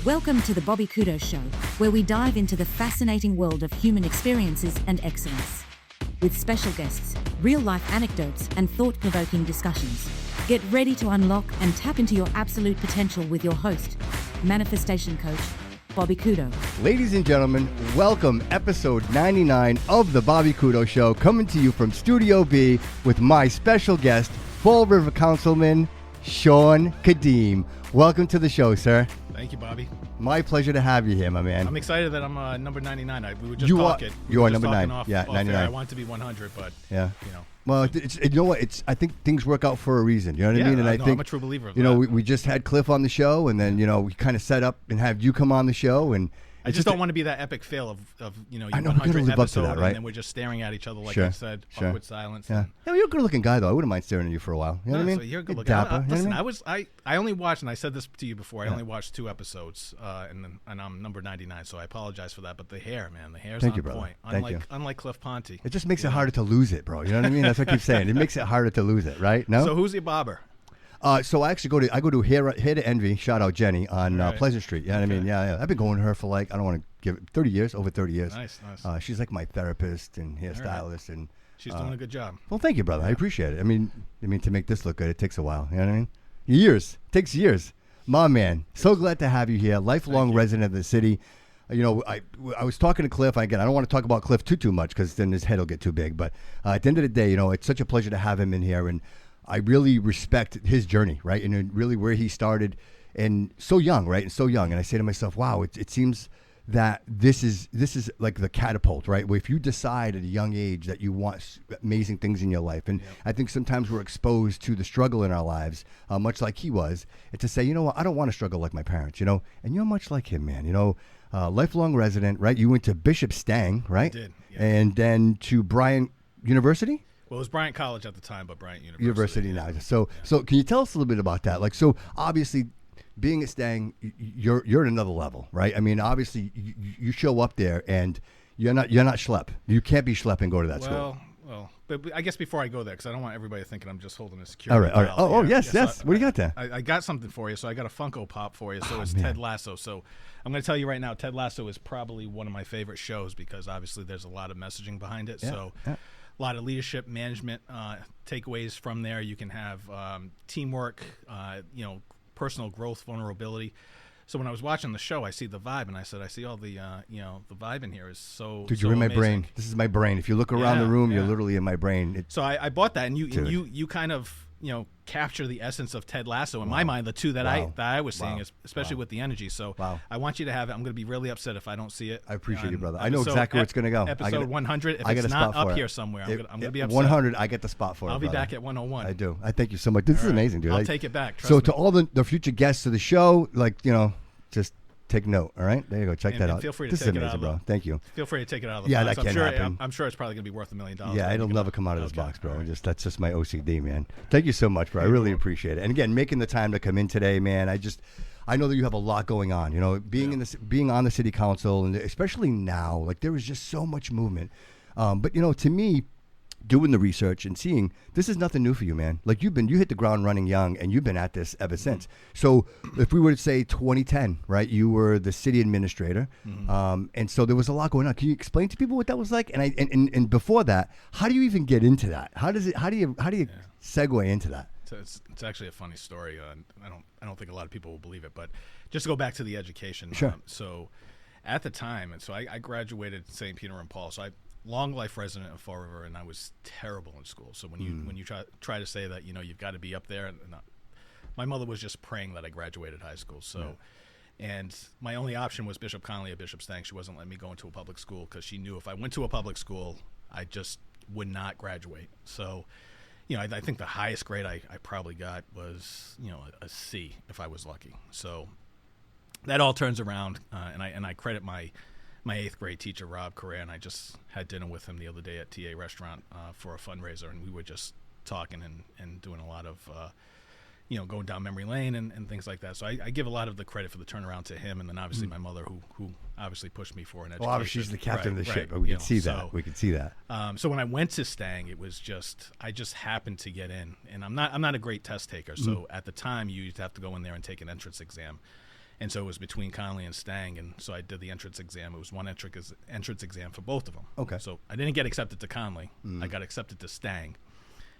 Welcome to the Bobby Couto Show, where we dive into the fascinating world of human experiences and excellence. With special guests, real-life anecdotes, and thought-provoking discussions. Get ready to unlock and tap into your absolute potential with your host, manifestation coach, Bobby Couto. Ladies and gentlemen, welcome episode 99 of the Bobby Couto Show, coming to you from Studio B with my special guest, Fall River Councilman, Shawn Cadime. Welcome to the show, sir. Thank you, Bobby. My pleasure to have you here, my man. I'm excited that I'm number 99. We were just you talking. You are number 9. Off 99. I want to be 100, but yeah. You know. Well, you know what? I think things work out for a reason. You know what I mean? And I think I'm a true believer of that. You know, we just had Cliff on the show, and then we kind of set up and have you come on the show, and I just don't want to be that epic fail of your I know, 100th live up to episode, that, right? and then we're just staring at each other like I said, awkward silence. Yeah, you're a good-looking guy, though. I wouldn't mind staring at you for a while. You know what I mean? So you're a good looking. Dapper, Listen, I only watched, and I said this to you before. I only watched 2 episodes, and I'm number 99. So I apologize for that. But the hair, man, the hair's on point. Unlike Cliff Ponte. It just makes it harder to lose it, bro. You know what I mean? That's what I keep saying. It makes it harder to lose it, right? No. So who's your barber? So I actually go to Hair to Envy. Shout out Jenny on Pleasant Street. You know what I mean? Yeah. I've been going to her for I don't want to give it 30 years, over 30 years. Nice. She's like my therapist and hairstylist, and she's doing a good job. Well, thank you, brother. I appreciate it. I mean, to make this look good, it takes a while. You know what I mean? Years. It takes years. My man, so glad to have you here. Lifelong resident of the city. I was talking to Cliff. Again, I don't want to talk about Cliff too much because then his head will get too big. But at the end of the day, it's such a pleasure to have him in here, and I really respect his journey, right? And really where he started, and so young, right? And so young. And I say to myself, wow, it seems that this is like the catapult, right? Where if you decide at a young age that you want amazing things in your life, and I think sometimes we're exposed to the struggle in our lives, much like he was, and to say, you know what, I don't want to struggle like my parents, and you're much like him, man, lifelong resident, right? You went to Bishop Stang, right? I did, yeah. And then to Bryant University? Well, it was Bryant College at the time, but Bryant University now. So can you tell us a little bit about that? So obviously, being at Stang, you're at another level, right? I mean, obviously, you show up there and you're not schlep. You can't be schlep and go to that school. Well, but I guess before I go there, because I don't want everybody thinking I'm just holding a security. All right. Oh, yes. What do you got there? I got something for you. So I got a Funko Pop for you. So it's Ted Lasso. So I'm going to tell you right now, Ted Lasso is probably one of my favorite shows because obviously there's a lot of messaging behind it. A lot of leadership, management takeaways from there. You can have teamwork, personal growth, vulnerability. So when I was watching the show, I see the vibe, and I said, I see all the, the vibe in here is so. Dude, so you're in my amazing. Brain. This is my brain. If you look around the room, you're literally in my brain. So I bought that, and you kind of capture the essence of Ted Lasso in my mind. The two that I was seeing, especially with the energy. So I want you to have it. I'm going to be really upset if I don't see it. I appreciate you, brother. I know exactly where it's going to go. Episode 100. If it's not up here somewhere, I'm going to be upset. 100. I get the spot for it. I'll be back at 101. I do. I thank you so much. This is amazing, dude. I'll take it back. So to all the future guests of the show, just take note, all right? There you go. Check that out. Feel free to this take is amazing, it out, bro. Thank you. Feel free to take it out of the box. box. That can happen. I'm sure it's probably going to be worth $1 million. Yeah, it'll never come out of this box, bro. Right. That's just my OCD, man. Thank you so much, bro. I really appreciate it. And again, making the time to come in today, man. I know that you have a lot going on. Being on the city council, and especially now, there is just so much movement. But to me, doing the research and seeing, this is nothing new for you, man. You hit the ground running young, and you've been at this ever since. So if we were to say 2010, right, you were the city administrator, and so there was a lot going on. Can you explain to people what that was like? And before that, how do you even get into that? How do you segue into that? It's actually a funny story. I don't think a lot of people will believe it, but just to go back to the education. Sure. So at the time, and so I graduated St. Peter and Paul. So long life resident of Fall River, and I was terrible in school. So when you try to say that you've got to be up there, and my mother was just praying that I graduated high school. So, and my only option was Bishop Connolly at Bishop Stang. She wasn't letting me go into a public school because she knew if I went to a public school, I just would not graduate. So, I think the highest grade I probably got was a C if I was lucky. So that all turns around, and I credit my 8th grade teacher, Rob Correa, and I just had dinner with him the other day at TA Restaurant for a fundraiser, and we were just talking and doing a lot of, going down memory lane and things like that. So I give a lot of the credit for the turnaround to him, and then obviously my mother, who obviously pushed me for an education. Well, obviously she's the captain of the ship, but we can see that. We can see that. So when I went to Stang, it was I just happened to get in, and I'm not a great test taker. So at the time, you used to have to go in there and take an entrance exam. And so it was between Conley and Stang, and so I did the entrance exam. It was one entrance exam for both of them. Okay. So I didn't get accepted to Conley. I got accepted to Stang.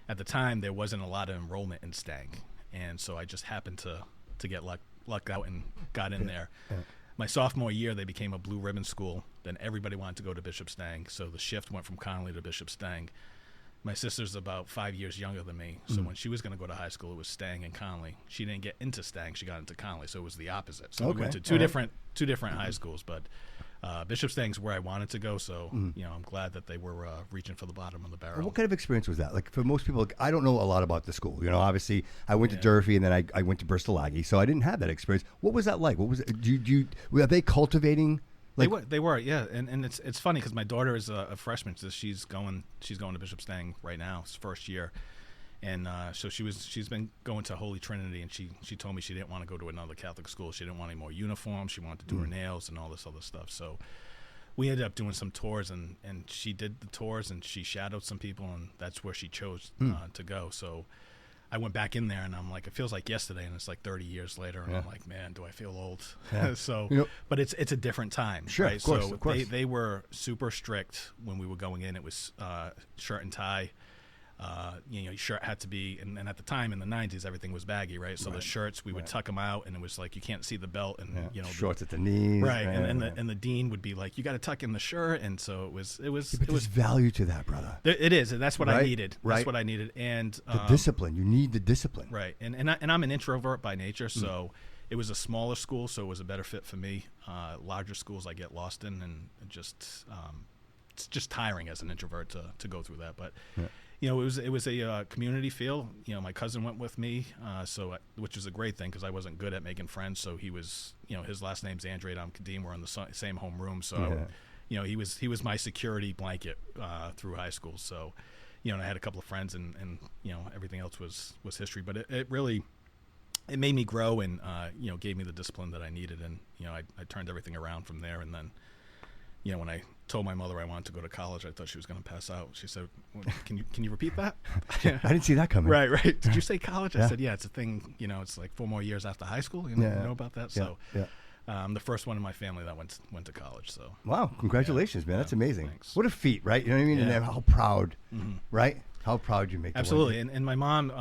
At the time, there wasn't a lot of enrollment in Stang, and so I just happened to get lucked out and got in there. Yeah. My sophomore year, they became a blue ribbon school. Then everybody wanted to go to Bishop Stang, so the shift went from Conley to Bishop Stang. My sister's about 5 years younger than me, so when she was going to go to high school, it was Stang and Conley. She didn't get into Stang; she got into Conley, so it was the opposite. So we went to two different high schools, but Bishop Stang's where I wanted to go. So I'm glad that they were reaching for the bottom of the barrel. What kind of experience was that? Like for most people, like, I don't know a lot about the school. Obviously, I went to Durfee and then I went to Bristol Aggie, so I didn't have that experience. What was that like? What was it? Were they cultivating? They were, yeah, and it's funny because my daughter is a freshman, so she's going to Bishop Stang right now, it's first year, and so she's been going to Holy Trinity, and she told me she didn't want to go to another Catholic school. She didn't want any more uniforms. She wanted to do her nails and all this other stuff. So we ended up doing some tours, and she did the tours, and she shadowed some people, and that's where she chose to go. So I went back in there, and I'm like, it feels like yesterday, and it's like 30 years later, and I'm like, man, do I feel old? Yeah. So, but it's a different time, sure, right? Of course. They were super strict when we were going in. It was shirt and tie. Your shirt had to be, and at the time in the 90s, everything was baggy, right? So the shirts, we would tuck them out, and it was like you can't see the belt, and shorts at the knees, right? And the dean would be like, you got to tuck in the shirt, and so it was. But there's value to that, brother. It is, and that's what I needed. Right. That's what I needed, and the discipline. You need the discipline, right? And I'm an introvert by nature, so it was a smaller school, so it was a better fit for me. Larger schools, I get lost in, and just it's just tiring as an introvert to go through that, but. Yeah. It was a community feel. My cousin went with me, which was a great thing because I wasn't good at making friends. So he was, his last name's Andre. I'm Cadime. We're in the same homeroom. So, he was my security blanket through high school. So, I had a couple of friends, and everything else was history. But it really made me grow and gave me the discipline that I needed. And I turned everything around from there. And then, when I told my mother I wanted to go to college, I thought she was going to pass out. She said, well, can you repeat that? I didn't see that coming. Right. Did you say college? I said, yeah, it's a thing. It's like 4 more years after high school. You know about that? So I'm the first one in my family that went to college. So wow, congratulations, man. That's amazing. Thanks. What a feat, right? You know what I mean? And how proud, right? How proud you make. Absolutely. And my mom,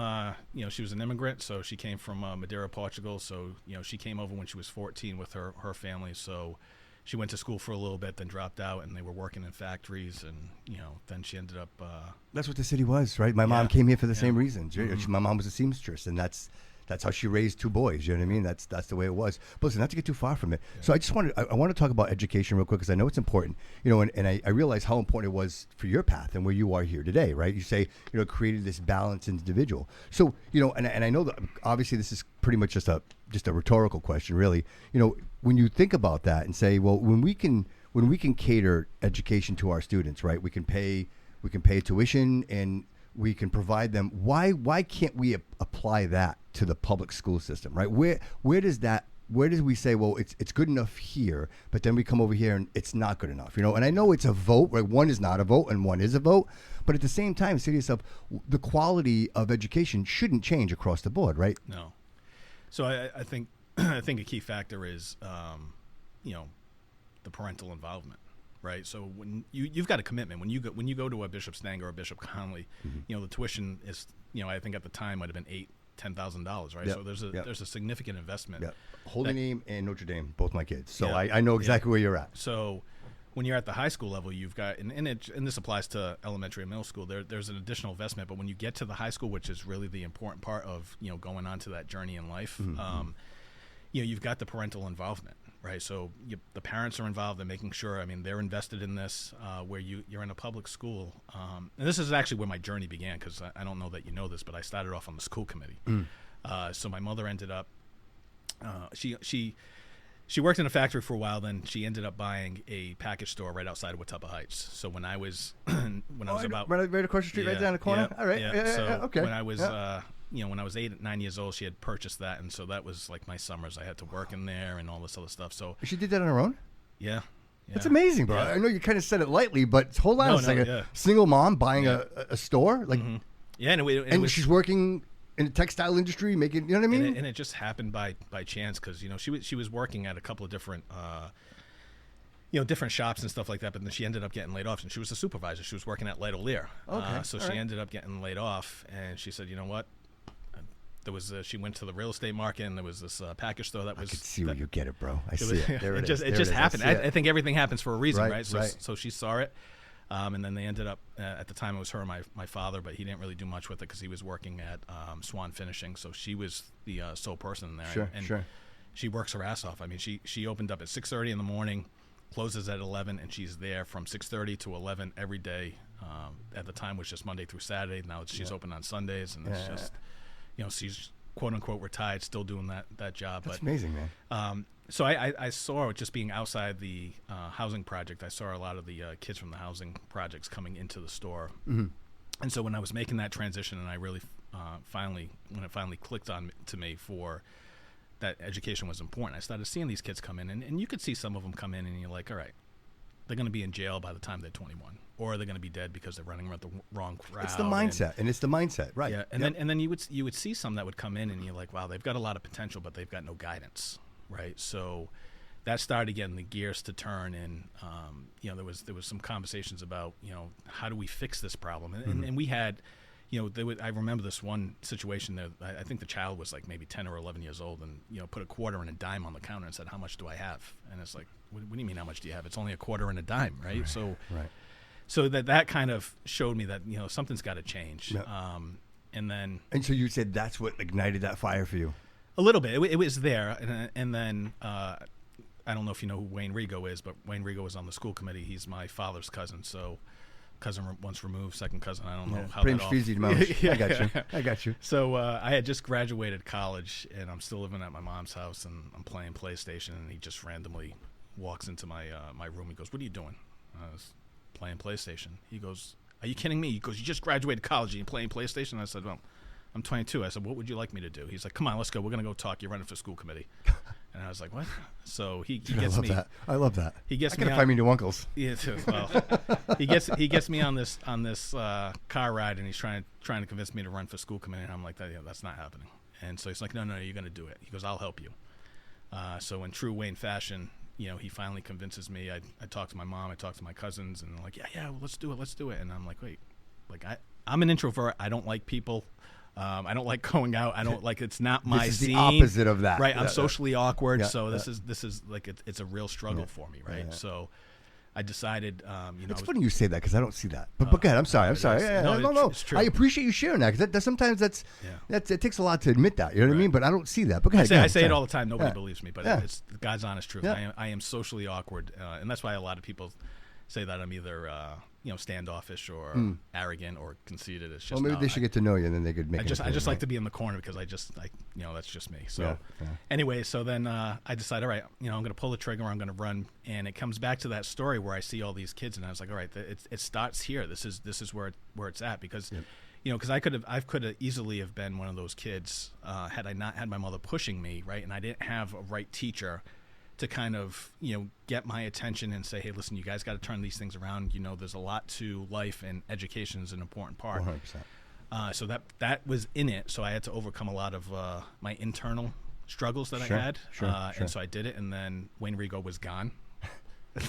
she was an immigrant, so she came from Madeira, Portugal. So, she came over when she was 14 with her family. So she went to school for a little bit, then dropped out, and they were working in factories, and then she ended up. That's what the city was, right? My mom came here for the same reason. My mom was a seamstress, and that's how she raised 2 boys. You know what I mean? That's the way it was. But listen, not to get too far from it. Yeah. So I just I want to talk about education real quick because I know it's important. And I realize how important it was for your path and where you are here today, right? You say created this balanced individual. So and I know that obviously this is pretty much just a rhetorical question, really. When you think about that and say, well, when we can cater education to our students, right? We can pay tuition and we can provide them. Why can't we apply that to the public school system, right? Where do we say, well, it's good enough here, but then we come over here and it's not good enough, And I know it's a vote, right? One is not a vote and one is a vote, but at the same time, say to yourself, the quality of education shouldn't change across the board, right? No. So I think I think a key factor is the parental involvement. Right, so when you've got a commitment when you go to a Bishop Stang or a Bishop Conley, the tuition is I think at the time might have been $8,000-$10,000, right? Yep. So there's a significant investment. Yep. Holy Name and Notre Dame, both my kids, so I know exactly where you're at. So when you're at the high school level, you've got and this applies to elementary and middle school. There's an additional investment, but when you get to the high school, which is really the important part of going on to that journey in life, you've got the parental involvement. Right, so the parents are involved in making sure. I mean, they're invested in this. Where you're in a public school, and this is actually where my journey began. Because I don't know that you know this, but I started off on the school committee. So my mother ended up. She worked in a factory for a while. Then she ended up buying a package store right outside of Watuppa Heights. So when I was about right across the street, right down the corner. All right, okay. When I was when I was 8 or 9 years old, she had purchased that, and so that was like my summers. I had to work in there and all this other stuff. So she did that on her own. Yeah. That's amazing, bro. I know you kind of said it lightly, but hold on a second. Yeah. Single mom buying a store, like, Yeah, and she's working in the textile industry, making, you know what I mean? And it just happened by chance because, you know, she was working at a couple of different, you know, different shops and stuff like that. But then she ended up getting laid off, and she was a supervisor. She was working at Light O'Lear. Okay. So she ended up getting laid off, and she said, you know what? There was she went to the real estate market, and there was this package store that was. I could see where you get it, bro. I see was, it. There it just is. it just happened. I think everything happens for a reason, right? Right. So she saw it, and then they ended up at the time it was her and my father, but he didn't really do much with it because he was working at Swan Finishing, so she was the sole person in there. Sure, and sure. She works her ass off. I mean, she opened up at 6:30 in the morning, closes at 11, and she's there from 6:30 to 11 every day. At the time, it was just Monday through Saturday. Now she's open on Sundays, and it's just, you know, she's quote unquote retired, still doing that job. That's amazing, man. So I saw, just being outside the housing project, I saw a lot of the kids from the housing projects coming into the store. Mm-hmm. And so when I was making that transition, and I really when it finally clicked on to me for that education was important, I started seeing these kids come in, and you could see some of them come in, and you're like, all right, they're going to be in jail by the time they're 21, or they're going to be dead because they're running around the wrong crowd. It's the mindset, and it's the mindset, right? Yeah, and then you would see some that would come in, and you're like, wow, they've got a lot of potential, but they've got no guidance, right? So that started getting the gears to turn, and you know, there was some conversations about, you know, how do we fix this problem, and we had, you know, I remember this one situation there. I think the child was like maybe 10 or 11 years old, and, you know, put a quarter and a dime on the counter and said, how much do I have? And it's like, what do you mean, how much do you have? It's only a quarter and a dime, right? So that kind of showed me that, you know, something's got to change. Yeah. And so you said that's what ignited that fire for you. A little bit. It was there, and then I don't know if you know who Wayne Rigo is, but Wayne Rigo was on the school committee. He's my father's cousin, so cousin once removed, second cousin. I don't know how that all. Yeah. I got you. So I had just graduated college, and I'm still living at my mom's house, and I'm playing PlayStation, and he just randomly walks into my room. He goes, "What are you doing?" I was playing PlayStation. He goes, "Are you kidding me?" He goes, "You just graduated college and you're playing PlayStation?" I said, "Well, I'm 22. I said, "What would you like me to do?" He's like, "Come on, let's go. We're going to go talk. You're running for school committee." And I was like, "What?" So he gets me. I love that. He gets I me. gotta find me new uncles. Yeah, well, he gets me on this car ride, and he's trying to convince me to run for school committee. And I'm like, that's not happening. And so he's like, no, you're going to do it. He goes, "I'll help you." So in true Wayne fashion, you know, he finally convinces me. I talk to my mom, I talk to my cousins, and they're like, yeah, well, let's do it. And I'm like, wait, like I'm an introvert. I don't like people. I don't like going out. I don't like, it's not my This is scene. the opposite of that. Right. I'm socially awkward. Yeah, so this is like, it's a real struggle for me. Right. Yeah. So I decided, you know. It's funny you say that because I don't see that. But go ahead. I'm sorry. No. It's true. I appreciate you sharing that because sometimes it takes a lot to admit that. You know what I mean? But I don't see that. But go ahead. I say it all the time. Nobody believes me, but Yeah. it's God's honest truth. Yeah. I am socially awkward, and that's why a lot of people say that I'm either standoffish or arrogant or conceited. It's just, well, maybe they should get to know you, and then they could make. I just like to be in the corner because that's just me. So anyway, so then I decided, all right, I'm going to pull the trigger. I'm going to run, and it comes back to that story where I see all these kids, and I was like, all right, it starts here. This is where it's at because. Yep. Because I could have easily have been one of those kids had I not had my mother pushing me, right, and I didn't have a right teacher to kind of get my attention and say, hey, listen, you guys got to turn these things around. There's a lot to life, and education is an important part. 100%. So that was in it. So I had to overcome a lot of my internal struggles that I had, and so I did it. And then Wayne Rigo was gone.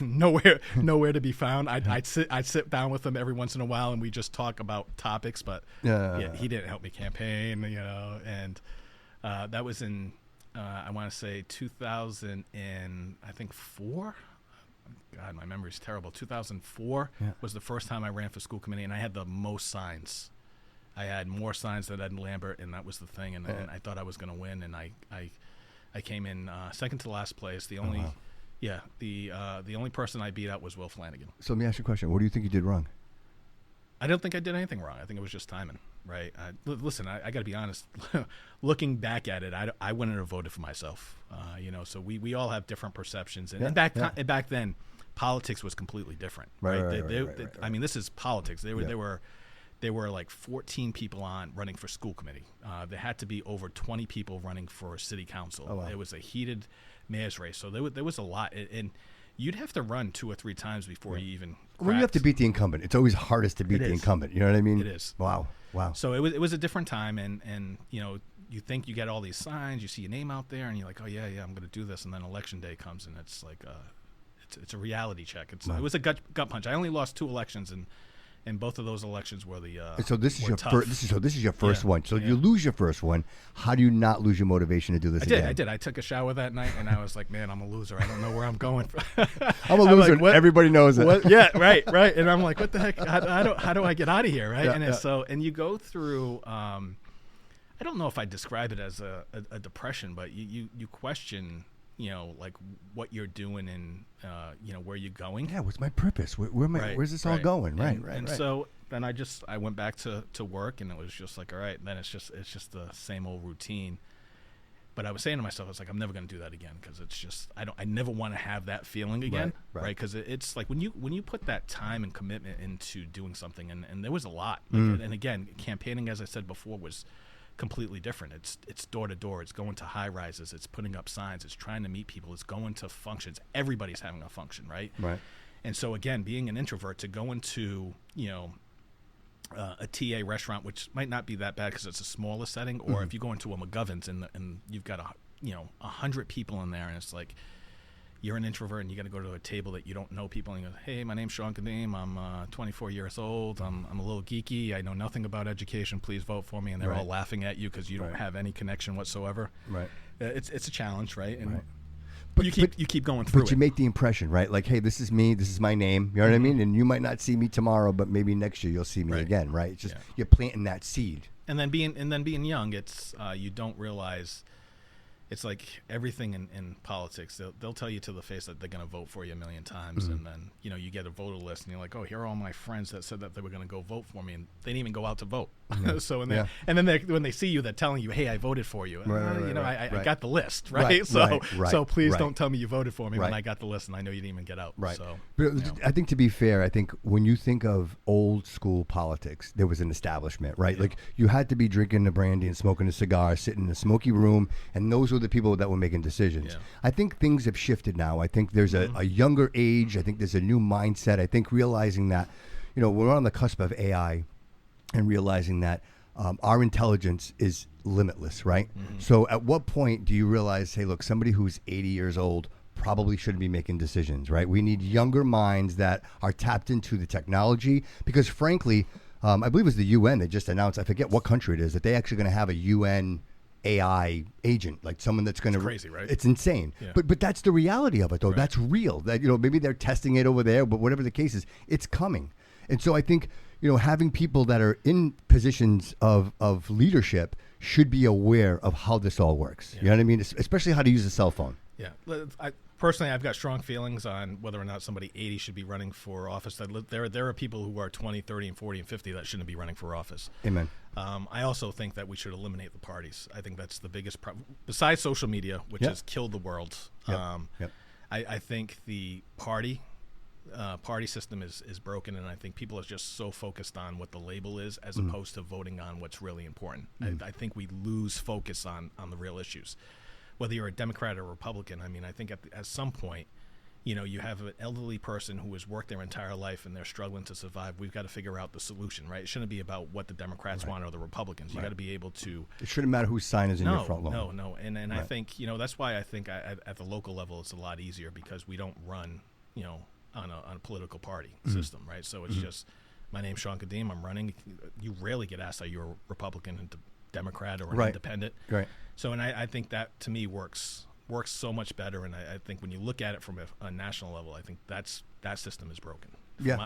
nowhere to be found. I'd sit down with him every once in a while, and we just talk about topics. But he didn't help me campaign, and that was in I want to say 2004. God, my memory's terrible. 2004 was the first time I ran for school committee, and I had the most signs. I had more signs than Ed Lambert, and that was the thing. And I thought I was going to win, and I came in second to last place. The only. Wow. Yeah, the only person I beat out was Will Flanagan. So let me ask you a question. What do you think you did wrong? I don't think I did anything wrong. I think it was just timing, right? Listen, I got to be honest. Looking back at it, I wouldn't have voted for myself. So we all have different perceptions. And back then, politics was completely different, right? I mean, this is politics. There were like 14 people running for school committee. There had to be over 20 people running for city council. Oh, wow. It was a heated mayor's race, so there was a lot, and you'd have to run 2 or 3 times before you even When you have to beat the incumbent, it's always hardest to beat the incumbent. You know what I mean? It is. Wow. So it was a different time, and you know, you think you get all these signs, you see your name out there, and you're like, oh yeah, I'm going to do this, and then election day comes, and it's like, it's a reality check. It was a gut punch. I only lost 2 elections, and both of those elections were the. So this is your tough. this is your first one. So you lose your first one. How do you not lose your motivation to do this again? I did. I took a shower that night, and I was like, man, I'm a loser. I don't know where I'm going. I'm a loser. Like, everybody knows it. Yeah, right. And I'm like, what the heck? How do I get out of here, right? And you go through. I don't know if I describe it as a depression, but you question, you know, like what you're doing and you know, where you're going. Yeah, what's my purpose? Where's this all going? Right. So then I went back to work, and it was just like, all right, then it's just the same old routine. But I was saying to myself, it's like, I'm never going to do that again, because it's just I never want to have that feeling again, right? Because it's like when you put that time and commitment into doing something, and there was a lot. Like, and again, campaigning, as I said before, was completely different. It's door to door. It's going to high rises. It's putting up signs. It's trying to meet people. It's going to functions. Everybody's having a function, right? Right. And so again, being an introvert, to go into, you know, a TA restaurant, which might not be that bad because it's a smaller setting, or if you go into a McGovern's and you've got 100 people in there, and it's like, you're an introvert and you got to go to a table that you don't know people, and you go, hey, my name's Shawn Cadime. I'm 24 years old. I'm a little geeky. I know nothing about education. Please vote for me. And they're all laughing at you because you don't have any connection whatsoever. Right. It's a challenge, right? And but you keep going through it. But you make the impression, right? Like, hey, this is me. This is my name. You know what I mean? And you might not see me tomorrow, but maybe next year you'll see me again, right? It's just you're planting that seed. And then being young, it's you don't realize. It's like everything in politics. They'll tell you to the face that they're going to vote for you a million times, and then you get a voter list, and you're like, oh, here are all my friends that said that they were going to go vote for me, and they didn't even go out to vote. So and then when they see you, they're telling you, hey, I voted for you. I got the list, right? So please don't tell me you voted for me when I got the list and I know you didn't even get out. Right. So, but I think, to be fair, I think when you think of old school politics, there was an establishment, right? Yeah. Like, you had to be drinking the brandy and smoking a cigar, sitting in a smoky room, and those were the people that were making decisions. Yeah. I think things have shifted now. I think there's a younger age. I think there's a new mindset. I think realizing that, we're on the cusp of AI, and realizing that our intelligence is limitless, right? Mm-hmm. So at what point do you realize, hey, look, somebody who's 80 years old probably shouldn't be making decisions, right? We need younger minds that are tapped into the technology, because frankly, I believe it was the UN, they just announced, I forget what country it is, that they actually going to have a UN AI agent, like someone that's going to. It's crazy, right? It's insane. Yeah. But that's the reality of it, though. Right. That's real. That maybe they're testing it over there, but whatever the case is, it's coming. And so I think having people that are in positions of leadership should be aware of how this all works. Yeah. You know what I mean? Especially how to use a cell phone. Yeah. Personally, I've got strong feelings on whether or not somebody 80 should be running for office. There are people who are 20, 30, and 40, and 50 that shouldn't be running for office. Amen. I also think that we should eliminate the parties. I think that's the biggest problem. Besides social media, which has killed the world, I think the party system is broken, and I think people are just so focused on what the label is as opposed to voting on what's really important. I think we lose focus on the real issues. Whether you're a Democrat or Republican, I mean, I think at some point, you have an elderly person who has worked their entire life and they're struggling to survive. We've got to figure out the solution, right? It shouldn't be about what the Democrats want or the Republicans. You got to be able to. It shouldn't matter whose sign is in your front lawn. No. And I think, that's why I think at the local level it's a lot easier, because we don't run, on a political party system, right? So it's just, my name's Shawn Cadime, I'm running. You rarely get asked, are you a Republican and Democrat or an independent? Right. So, and I think that to me works so much better. And I think when you look at it from a national level, I think that system is broken.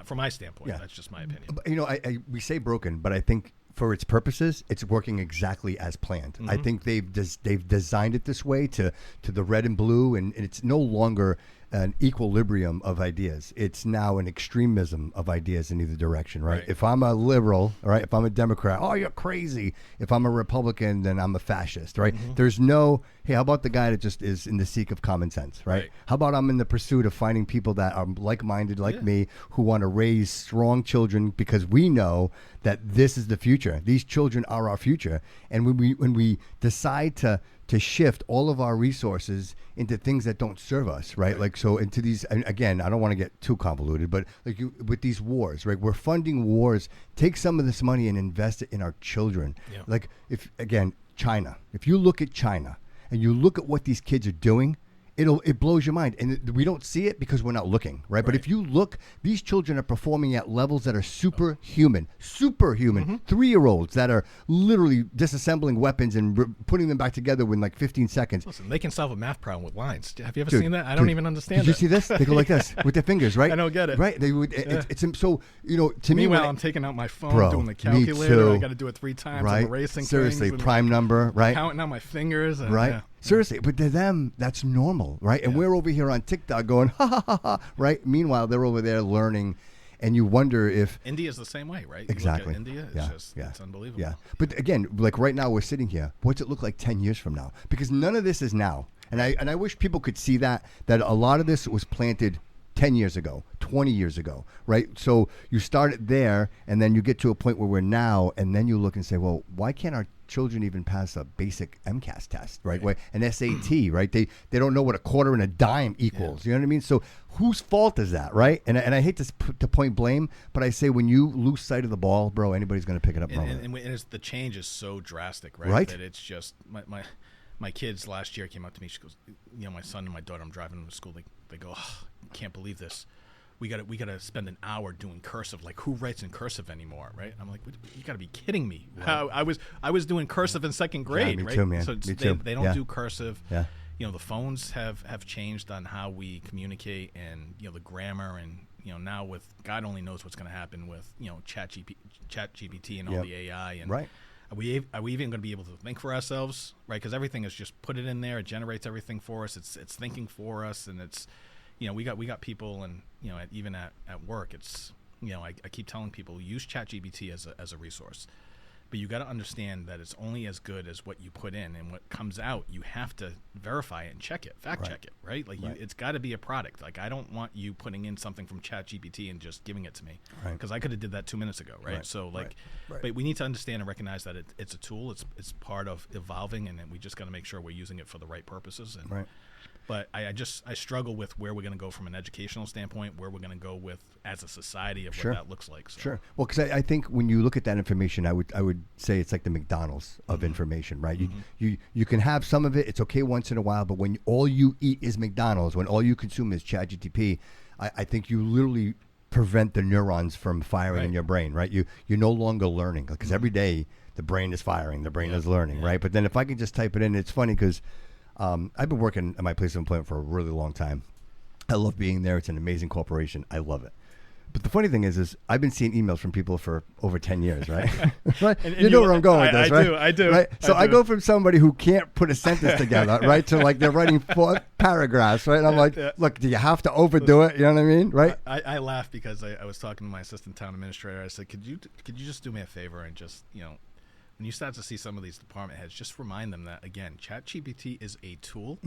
From my standpoint, that's just my opinion. We say broken, but I think for its purposes, it's working exactly as planned. I think they've designed it this way to the red and blue, and it's no longer an equilibrium of ideas. It's now an extremism of ideas in either direction, right? If I'm a liberal, right? If I'm a Democrat, oh, you're crazy. If I'm a Republican, then I'm a fascist, right? There's no, hey, how about the guy that just is in the seek of common sense, right? How about I'm in the pursuit of finding people that are like-minded like me, who want to raise strong children, because we know that this is the future. These children are our future. And when we decide to to shift all of our resources into things that don't serve us, right? Like, so into these, and again, I don't want to get too convoluted, but like with these wars, right? We're funding wars. Take some of this money and invest it in our children. Yeah. Like, if, again, China, if you look at China and you look at what these kids are doing, it blows your mind, and we don't see it because we're not looking, right? But if you look, these children are performing at levels that are superhuman. 3-year-olds that are literally disassembling weapons and putting them back together in like 15 seconds. Listen, they can solve a math problem with lines. Have you ever seen that? I don't even understand. Did you see this? They go like this with their fingers, right? I don't get it. Right? They would. It's so, you know. To Meanwhile, me, I'm taking out my phone, doing the calculator. I got to do it 3 times. Right? I'm erasing Seriously, things prime number, right? Counting out my fingers, and, right? Seriously, but to them, that's normal, right? And we're over here on TikTok going, ha, ha, ha, ha, right? Meanwhile, they're over there learning, and you wonder if... India's the same way, right? Exactly. You look at India, it's unbelievable. Yeah, but again, like right now, we're sitting here. What's it look like 10 years from now? Because none of this is now. And I wish people could see that a lot of this was planted 10 years ago, 20 years ago, right? So you start it there, and then you get to a point where we're now, and then you look and say, well, why can't our children even pass a basic MCAS test, right? An SAT, right? They don't know what a quarter and a dime equals. You know what I mean? So whose fault is that, right? And I hate to point blame, but I say when you lose sight of the ball, bro, anybody's going to pick it up. And the change is so drastic, right? That it's just my kids last year came up to me. She goes, you know, my son and my daughter, I'm driving them to school. They go, oh, I can't believe this. We got to spend an hour doing cursive. Like, who writes in cursive anymore, right? I'm like, you got to be kidding me. Right. I was doing cursive in 2nd grade, me right? Too, man. So they don't do cursive. Yeah. You know, the phones have changed on how we communicate, and you know, the grammar, and you know, now with God only knows what's going to happen with, you know, Chat GPT and all the AI, and right. Are we even going to be able to think for ourselves, right? Because everything is just put it in there. It generates everything for us. It's thinking for us, and it's, you know, we got people, and you know, even at work, it's, you know, I keep telling people, use ChatGPT as a resource, but you got to understand that it's only as good as what you put in, and what comes out, you have to verify it and check it, fact check it, right? Like it's got to be a product. Like, I don't want you putting in something from ChatGPT and just giving it to me, because I could have did that 2 minutes ago, right? So like, but we need to understand and recognize that it's a tool. It's part of evolving, and we just got to make sure we're using it for the right purposes. And but I struggle with where we're going to go from an educational standpoint, where we're going to go with as a society of what that looks like. So. Sure. Well, because I think when you look at that information, I would say it's like the McDonald's of information, right? You can have some of it. It's okay once in a while, but when all you eat is McDonald's, when all you consume is ChatGPT, I think you literally prevent the neurons from firing in your brain, right? You're no longer learning, because every day the brain is firing, the brain is learning, right? But then if I can just type it in, it's funny because I've been working at my place of employment for a really long time. I love being there. It's an amazing corporation. I love it. But the funny thing is I've been seeing emails from people for over 10 years, right? Right? And you know where I'm going with this, right? I do. Right? So I go from somebody who can't put a sentence together, right, to like they're writing 4 paragraphs, right? And I'm like, look, do you have to overdo it? You know what I mean, right? I laugh because I was talking to my assistant town administrator. I said, could you just do me a favor and just, you know, when you start to see some of these department heads, just remind them that, again, ChatGPT is a tool,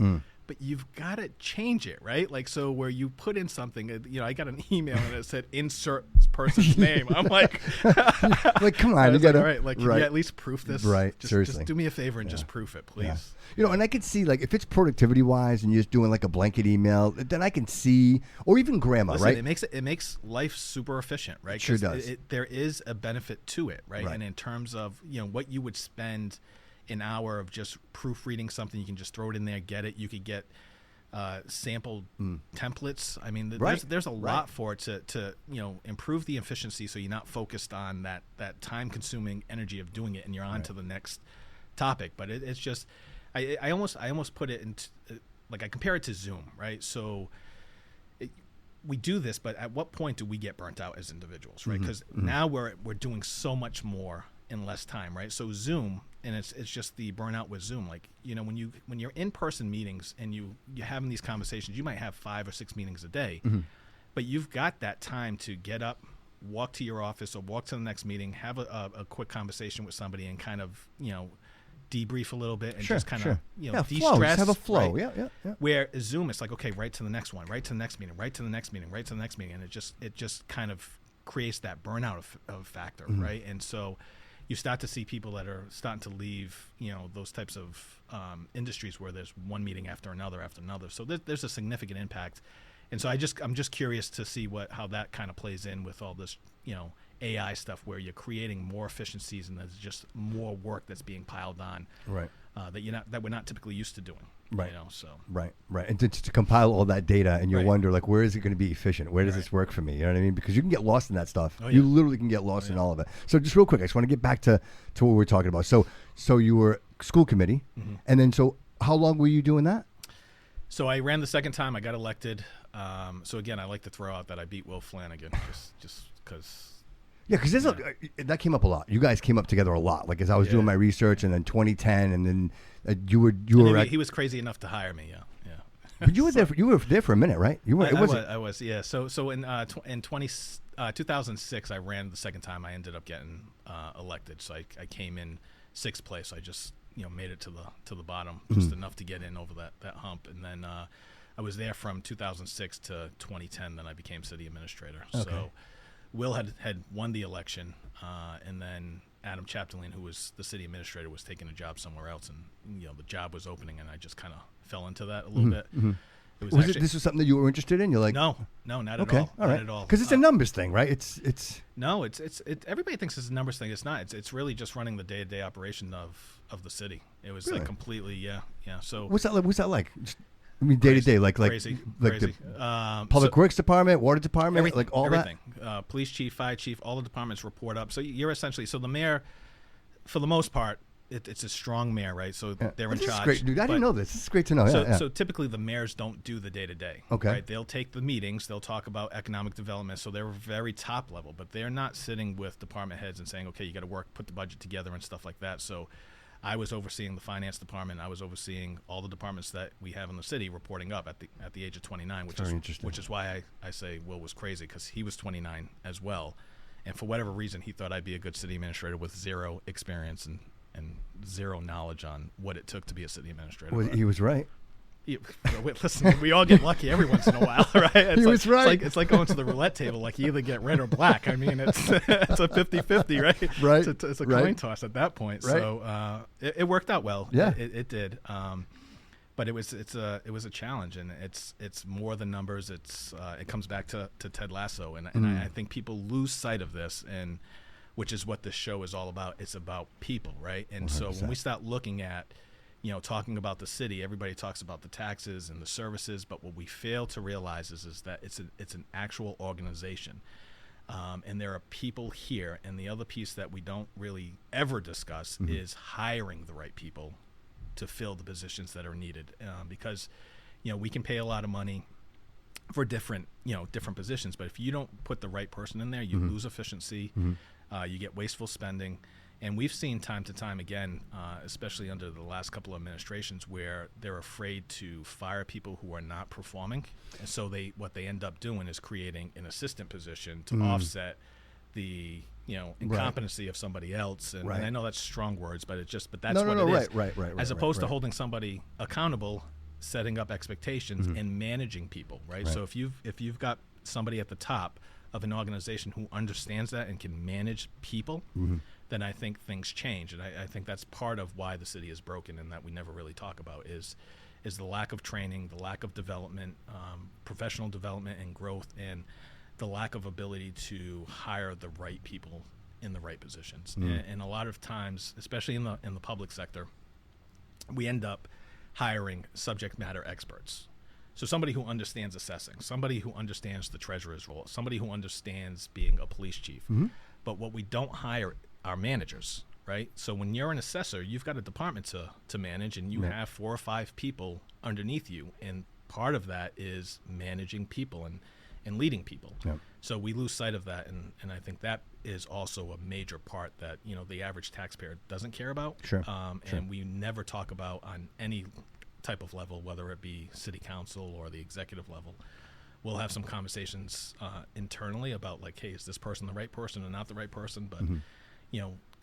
but you've got to change it, right? Like, so where you put in something, you know, I got an email and it said, insert person's name. I'm like, like, come on, you got to, all right, like, can you at least proof this? Right, seriously. Just do me a favor and just proof it, please. Yeah. You know, and I could see, like, if it's productivity wise and you're just doing like a blanket email, then I can see, or even grammar, right? It makes life super efficient, right? It sure does. There is a benefit to it, right? And in terms of, you know, what you would spend an hour of just proofreading something, you can just throw it in there, get it. You could get sample templates. I mean, there's a lot for it to you know, improve the efficiency, so you're not focused on that time consuming energy of doing it, and you're on to the next topic. But it's just, I almost put it into, like, I compare it to Zoom, right? So we do this, but at what point do we get burnt out as individuals, right? Because now we're doing so much more in less time, right? So Zoom, and it's just the burnout with Zoom. Like, you know, when you're in person meetings and you're having these conversations, you might have 5 or 6 meetings a day, but you've got that time to get up, walk to your office, or walk to the next meeting, have a quick conversation with somebody, and kind of, you know, debrief a little bit, and just kind of, you know, de-stress. Have a flow. Right? Yeah. Where Zoom, it's like, okay, right to the next one, right to the next meeting, right to the next meeting, right to the next meeting, and it just kind of creates that burnout of factor, right? And so you start to see people that are starting to leave, those types of industries where there's one meeting after another. So there's a significant impact. And so I'm just curious to see how that kind of plays in with all this, AI stuff where you're creating more efficiencies and there's just more work that's being piled on, right? That we're not typically used to doing, right? So right, and to compile all that data, and you right. wonder like, where is it going to be efficient? Where does right. this work for me? You know what I mean? Because you can get lost in that stuff. Oh, yeah. You literally can get lost in all of it. So just real quick, I just want to get back to what we're talking about. So you were school committee, mm-hmm. and then so how long were you doing that? So I ran the second time. I got elected. So again, I like to throw out that I beat Will Flanagan just because. Yeah, because that came up a lot. You guys came up together a lot. Like as I was doing my research, and then 2010, and then you were. He was crazy enough to hire me. Yeah. But you were there. You were there for a minute, right? You were. I was. Yeah. So in 2006, I ran the second time. I ended up getting elected. So I came in 6th place. I just made it to the bottom, just enough to get in over that hump, and then I was there from 2006 to 2010. Then I became city administrator. Okay. So. Will had won the election, and then Adam Chapdelaine, who was the city administrator, was taking a job somewhere else, and the job was opening, and I just kind of fell into that a little bit. Mm-hmm. This was something that you were interested in? You're like, no, not at okay, all. All right. Not at all. Because it's a numbers thing, right? It's everybody thinks it's a numbers thing. It's not. It's really just running the day-to-day operation of the city. It was really? Like completely, yeah. So what's that like? I mean, day to day, like crazy. The public works department, water department, like all everything. Police chief, fire chief, all the departments report up. So you're essentially the mayor, for the most part, it's a strong mayor, right? So they're in charge. Is great, dude. I didn't know this. This is great to know. So typically the mayors don't do the day to day. Okay. Right? They'll take the meetings. They'll talk about economic development. So they're very top level, but they're not sitting with department heads and saying, okay, you got to put the budget together and stuff like that. So. I was overseeing the finance department. I was overseeing all the departments that we have in the city reporting up at the age of 29, which is why I say Will was crazy, because he was 29 as well, and for whatever reason he thought I'd be a good city administrator with zero experience and zero knowledge on what it took to be a city administrator. Well, he was right. Listen, we all get lucky every once in a while, right? He was right. It's like going to the roulette table. Like you either get red or black. I mean, it's a 50-50, right? Right. It's a coin toss at that point. Right. So it worked out well. Yeah, it did. But it was a challenge, and it's more than numbers. It comes back to Ted Lasso, and I think people lose sight of this, and which is what this show is all about. It's about people, right? And 100%. So when we start looking at talking about the city, everybody talks about the taxes and the services, but what we fail to realize is that it's an actual organization, and there are people here. And the other piece that we don't really ever discuss is hiring the right people to fill the positions that are needed, because we can pay a lot of money for different positions, but if you don't put the right person in there, you lose efficiency, you get wasteful spending. And we've seen time to time again, especially under the last couple of administrations, where they're afraid to fire people who are not performing. And so what they end up doing is creating an assistant position to offset the incompetency of somebody else. And I know that's strong words, but that's what it is. Right. As opposed to holding somebody accountable, setting up expectations, and managing people. Right. So if you've got somebody at the top of an organization who understands that and can manage people, then I think things change. And I think that's part of why the city is broken, and that we never really talk about is the lack of training, the lack of development, professional development and growth, and the lack of ability to hire the right people in the right positions. And a lot of times, especially in the public sector, we end up hiring subject matter experts. So somebody who understands assessing, somebody who understands the treasurer's role, somebody who understands being a police chief. But what we don't hire are managers, right? So when you're an assessor, you've got a department to manage, and you have 4 or 5 people underneath you. And part of that is managing people and leading people. So we lose sight of that. And I think that is also a major part that, the average taxpayer doesn't care about. Sure. And we never talk about on any type of level, whether it be city council or the executive level. We'll have some conversations internally about like, hey, is this person the right person or not the right person? But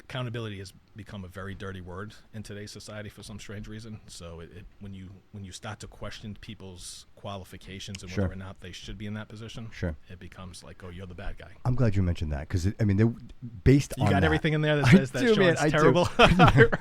accountability has become a very dirty word in today's society for some strange reason. So when you start to question people's qualifications and Sure. whether or not they should be in that position, Sure. it becomes like, oh, you're the bad guy. I'm glad you mentioned that because I mean, based You on got that, everything in there that I says that do, man, Sean's I do. terrible.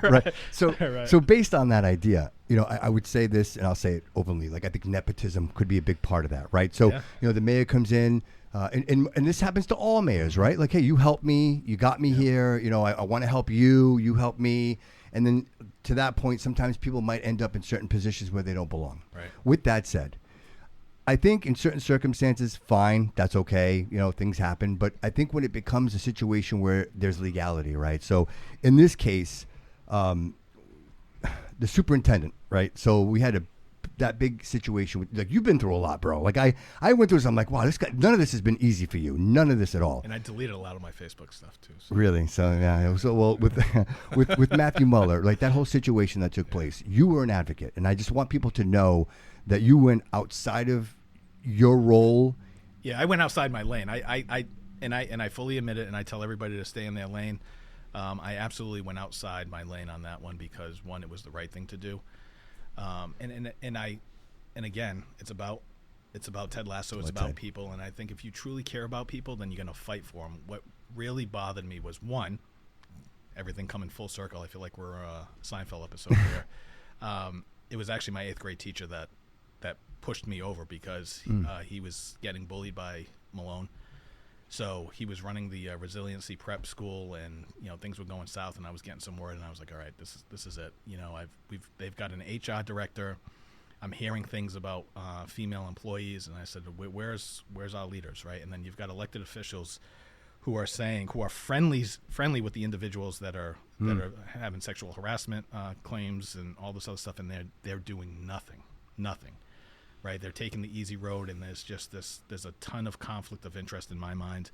Right. So Right. so based on that idea, you know, I would say this, and I'll say it openly. Like I think nepotism could be a big part of that, right? So Yeah. you know, the mayor comes in. And this happens to all mayors, right? Like, hey, you helped me, you got me here. You know, I want to help you. You help me, and then to that point, sometimes people might end up in certain positions where they don't belong. Right. With that said, I think in certain circumstances, fine, that's okay. You know, things happen. But I think when it becomes a situation where there's legality, right? So in this case, the superintendent, right? So we had that big situation with, like, you've been through a lot, bro. Like I went through this. I'm like, wow, this guy, none of this has been easy for you. None of this at all. And I deleted a lot of my Facebook stuff too. So. Really? So yeah. So well, with with Matthew Mueller, like that whole situation that took place, you were an advocate, and I just want people to know that you went outside of your role. Yeah, I went outside my lane. I fully admit it, and I tell everybody to stay in their lane. I absolutely went outside my lane on that one because, one, it was the right thing to do. And again, it's about Ted Lasso. It's about people, and I think if you truly care about people, then you're going to fight for them. What really bothered me was, one, everything coming full circle. I feel like we're a Seinfeld episode here. It was actually my 8th grade teacher that pushed me over because he was getting bullied by Malone. So he was running the resiliency prep school, and you know things were going south, and I was getting some word, and I was like, all right, this is it. You know, they've got an HR director. I'm hearing things about female employees, and I said, where's our leaders, right? And then you've got elected officials who are friendly with the individuals that are having sexual harassment claims and all this other stuff, and they're doing nothing. Right, they're taking the easy road, and there's a ton of conflict of interest in my mind,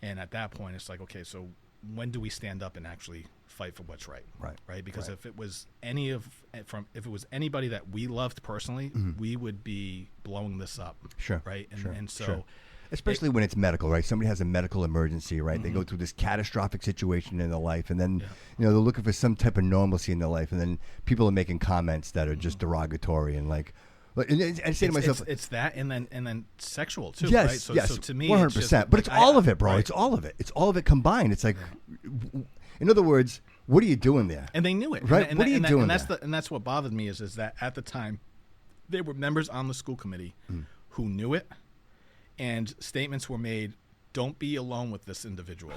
and at that point, it's like, okay, so when do we stand up and actually fight for what's right? Right, because if it was if it was anybody that we loved personally, we would be blowing this up. Sure, right, and so. Sure. Especially when it's medical, right? Somebody has a medical emergency, right? They go through this catastrophic situation in their life, and then you know they're looking for some type of normalcy in their life, and then people are making comments that are just derogatory and like. And I say to myself, it's that, and then sexual too, yes, right? So, yes, so to me, 100%. But it's all of it, bro. Right. It's all of it. It's all of it combined. It's like, in other words, what are you doing there? And they knew it, right? And what are you doing there? And that's what bothered me is that at the time, there were members on the school committee who knew it, and statements were made. Don't be alone with this individual.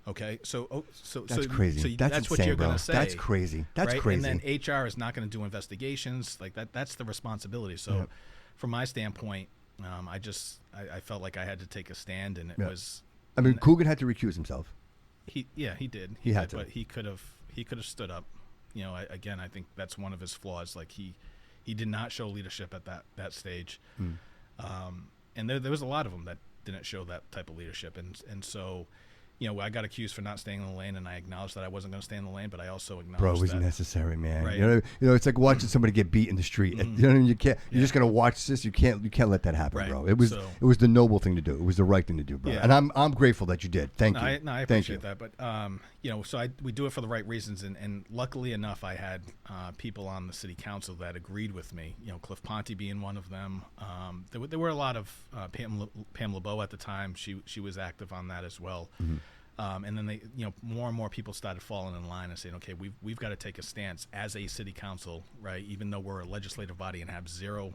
Okay, so that's crazy. So that's insane, what you're bro. going to say. That's crazy. That's right? crazy. And then HR is not going to do investigations like that. That's the responsibility. So, from my standpoint, I felt like I had to take a stand, and it was. I mean, Coogan had to recuse himself. He did. He had to, but he could have stood up. You know, I think that's one of his flaws. Like he did not show leadership at that stage, and there was a lot of them that didn't show that type of leadership, and so. You know, I got accused for not staying in the lane, and I acknowledged that I wasn't going to stay in the lane, but I also acknowledged Bro, it was that necessary, man. Right. You know, it's like watching somebody get beat in the street. You know what I mean? You can't. You're just going to watch this. You can't let that happen, right. bro. It was the noble thing to do. It was the right thing to do, bro. Yeah. And I'm grateful that you did. Thank you. I appreciate that, but you know, so we do it for the right reasons, and luckily enough, I had people on the city council that agreed with me. You know, Cliff Ponte being one of them. There were a lot of Pam LeBeau at the time. She was active on that as well. And then more and more people started falling in line and saying, okay, we've got to take a stance as a city council, right? Even though we're a legislative body and have zero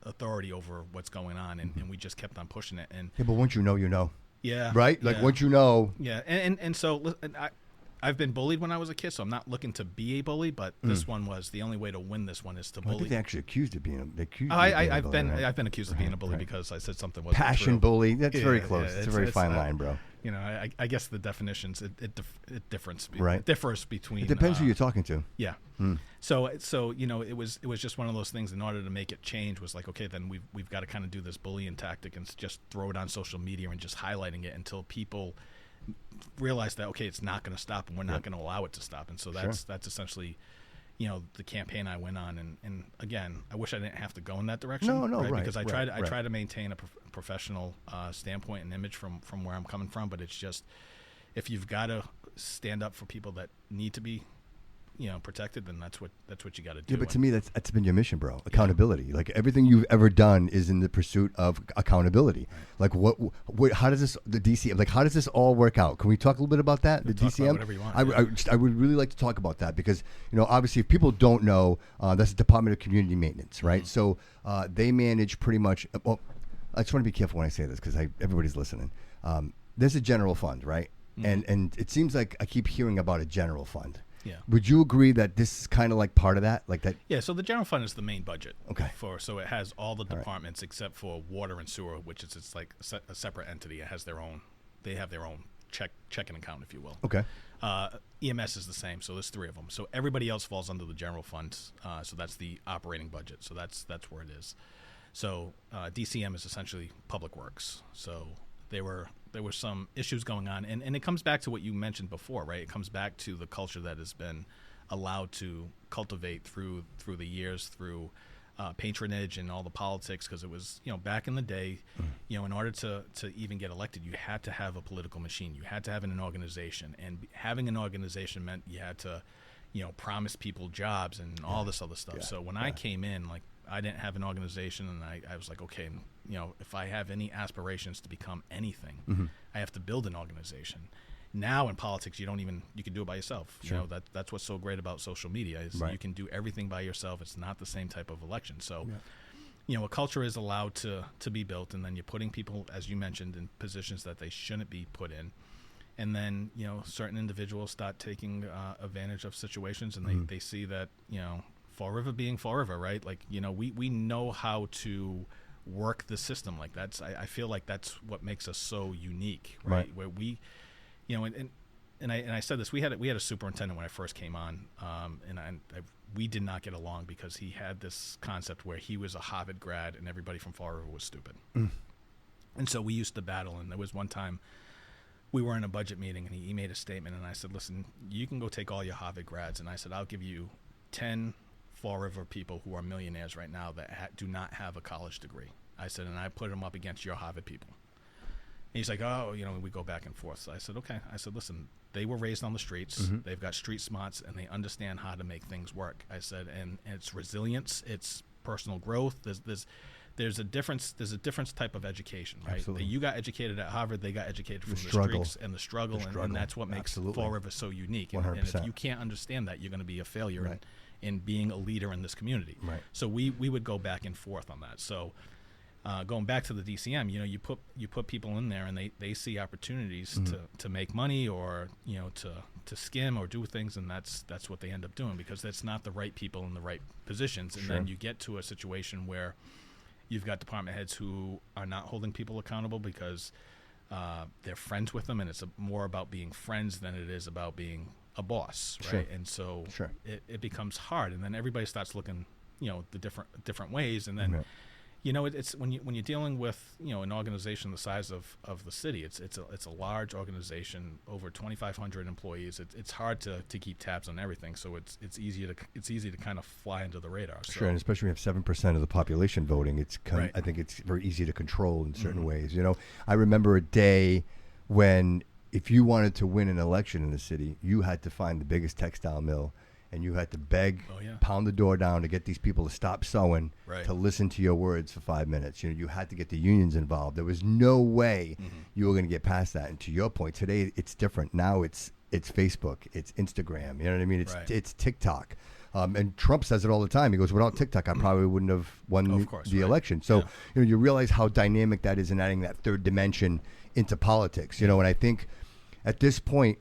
authority over what's going on, and we just kept on pushing it. And yeah, but once you know, you know. Yeah. Right? Like once you know. Yeah, and so I've been bullied when I was a kid, so I'm not looking to be a bully, but this one was the only way to win this one is to bully. I think they actually accused of being a bully. I've been accused of being a bully because I said something wasn't passion true. bully. That's very close. It's a very fine line, bro. You know, I guess the definitions it differs between. It depends who you're talking to. Yeah. So you know, it was just one of those things. In order to make it change, was like, okay, then we've got to kind of do this bullying tactic and just throw it on social media and just highlighting it until people realize that, okay, it's not going to stop, and we're not going to allow it to stop. And so that's essentially, you know, the campaign I went on. And again, I wish I didn't have to go in that direction. Right? Because I try to maintain a professional standpoint and image from where I'm coming from. But it's just, if you've got to stand up for people that need to be, protected, then that's what you got to do. Yeah, but to me, that's been your mission, bro. Accountability. Yeah. Like everything you've ever done is in the pursuit of accountability. Right. Like how does this, the DCM, like how does this all work out? Can we talk a little bit about that? The DCM? About whatever you want. I would really like to talk about that because, obviously if people don't know, that's the Department of Community Maintenance, right? Mm-hmm. So they manage pretty much, well, I just want to be careful when I say this because everybody's listening. There's a general fund, right? Mm-hmm. And it seems like I keep hearing about a general fund. Yeah. Would you agree that this is kind of like part of that? Like that? Yeah, so the general fund is the main budget. Okay. So it has all the departments except for water and sewer, which is it's like a separate entity. It has they have their own checking account, if you will. Okay. EMS is the same, so there's 3 of them. So everybody else falls under the general fund. So that's the operating budget. So that's where it is. So DCM is essentially public works. So there were some issues going on, and it comes back to what you mentioned before, right? It comes back to the culture that has been allowed to cultivate through the years, through patronage and all the politics, because it was, back in the day, in order to even get elected, you had to have a political machine. You had to have an organization, and having an organization meant you had to, promise people jobs and all this other stuff. So when I came in, like, I didn't have an organization, and I was like, okay, if I have any aspirations to become anything, I have to build an organization. Now in politics, you can do it by yourself. Sure. That's what's so great about social media is you can do everything by yourself. It's not the same type of election. So, a culture is allowed to be built, and then you're putting people, as you mentioned, in positions that they shouldn't be put in. And then, certain individuals start taking advantage of situations, and they see that, Fall River being Fall River, right? Like, we know how to work the system. Like I feel like that's what makes us so unique, right? Where we, and I said this, we had a superintendent when I first came on, and we did not get along because he had this concept where he was a Harvard grad and everybody from Fall River was stupid. And so we used to battle, and there was one time we were in a budget meeting and he made a statement, and I said, listen, you can go take all your Harvard grads, and I said, I'll give you 10 Fall River people who are millionaires right now that do not have a college degree. I said, and I put them up against your Harvard people. And he's like, oh, we go back and forth. So I said, okay. I said, listen, they were raised on the streets. They've got street smarts, and they understand how to make things work. I said, and it's resilience, it's personal growth. There's a difference. There's a different type of education, right? Absolutely. You got educated at Harvard. They got educated from the streets and the struggle, and that's what makes Fall River so unique. And if you can't understand that, you're going to be a failure in being a leader in this community. Right. So we would go back and forth on that. So going back to the DCM, you put people in there, and they see opportunities to make money, or to skim or do things, and that's what they end up doing, because that's not the right people in the right positions. And then you get to a situation where you've got department heads who are not holding people accountable because they're friends with them, and it's more about being friends than it is about being a boss, right? Sure. And so it becomes hard, and then everybody starts looking, the different ways, and then it's when you're dealing with an organization the size of the city, it's a large organization, over 2,500 employees. It's hard to keep tabs on everything, so it's easy to kind of fly under the radar. So. Sure, and especially when we have 7% of the population voting, I think it's very easy to control in certain ways. I remember a day when, if you wanted to win an election in the city, you had to find the biggest textile mill, and you had to beg, pound the door down to get these people to stop sewing, to listen to your words for 5 minutes. You had to get the unions involved. There was no way you were going to get past that. And to your point, today it's different. Now it's Facebook, it's Instagram. You know what I mean? It's TikTok. And Trump says it all the time. He goes, without TikTok, I probably wouldn't have won the election. So you realize how dynamic that is, and adding that third dimension into politics. And I think at this point,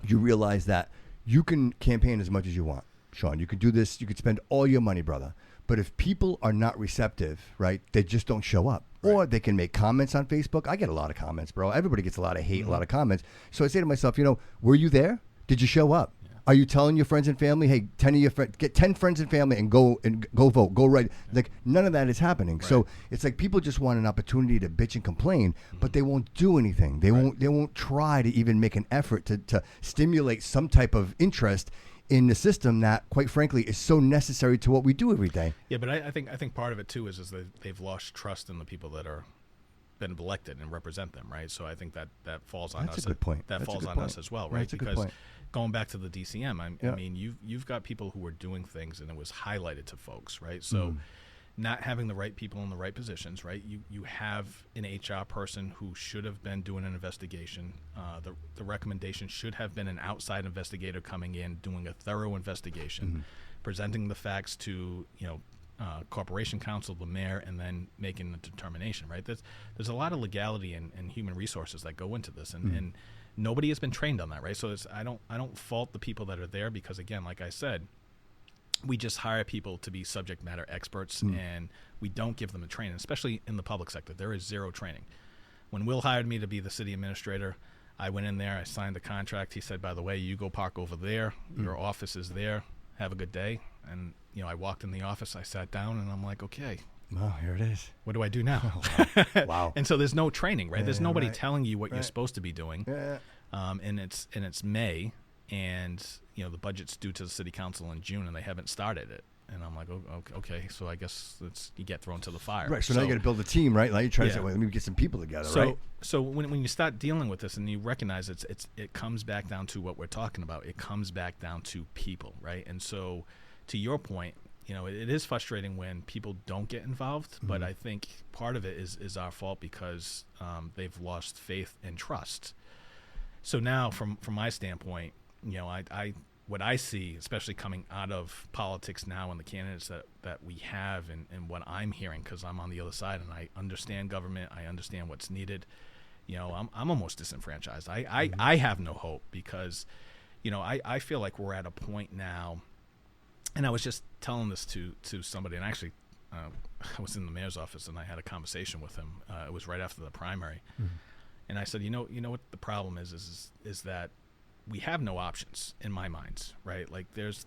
you realize that you can campaign as much as you want, Shawn. You can do this. You could spend all your money, brother. But if people are not receptive, right, they just don't show up. Or they can make comments on Facebook. I get a lot of comments, bro. Everybody gets a lot of hate, a lot of comments. So I say to myself, were you there? Did you show up? Are you telling your friends and family, hey, 10 of your friends, get 10 friends and family and go vote, go right? Like, none of that is happening. So it's like people just want an opportunity to bitch and complain, but they won't do anything. They won't try to even make an effort to stimulate some type of interest in the system that, quite frankly, is so necessary to what we do every day. Yeah, but I think part of it too is that they've lost trust in the people that are been elected and represent them, right? So I think that falls on us. That's a good point. That That's a falls good on point. us as well, Yeah, right? that's a good Because point. going back to the DCM, I Yeah. mean, you've got people who are doing things, and it was highlighted to folks, right? So not having the right people in the right positions, right? You have an HR person who should have been doing an investigation. The recommendation should have been an outside investigator coming in, doing a thorough investigation, presenting the facts to Corporation Council, the mayor, and then making a determination, right? There's a lot of legality and human resources that go into this, and nobody has been trained on that, right? So I don't fault the people that are there, because again, like I said, we just hire people to be subject matter experts, and we don't give them a training, especially in the public sector. There is zero training. When Will hired me to be the city administrator, I went in there, I signed the contract. He said, by the way, you go park over there. Your office is there. Have a good day. And, I walked in the office, I sat down, and I'm like, okay. Oh, here it is. What do I do now? Wow. And so there's no training, right? There's nobody right. telling you what you're supposed to be doing. Yeah. And it's May, and the budget's due to the city council in June, and they haven't started it. And I'm like, oh, okay, so I guess you get thrown to the fire. Right. So now you got to build a team, right? Like you try to say, Yeah. well, let me get some people together, So, right? so when you start dealing with this and you recognize it comes back down to what we're talking about. It comes back down to people, right? And so, to your point, it is frustrating when people don't get involved, but I think part of it is our fault, because they've lost faith and trust. So now, from my standpoint, what I see, especially coming out of politics now, and the candidates that we have, and what I'm hearing, because I'm on the other side and I understand government, I understand what's needed. I'm almost disenfranchised. I have no hope, because, I feel like we're at a point now, and I was just telling this to somebody, and actually I was in the mayor's office and I had a conversation with him. It was right after the primary, and I said, you know what the problem is that we have no options in my mind, right? Like there's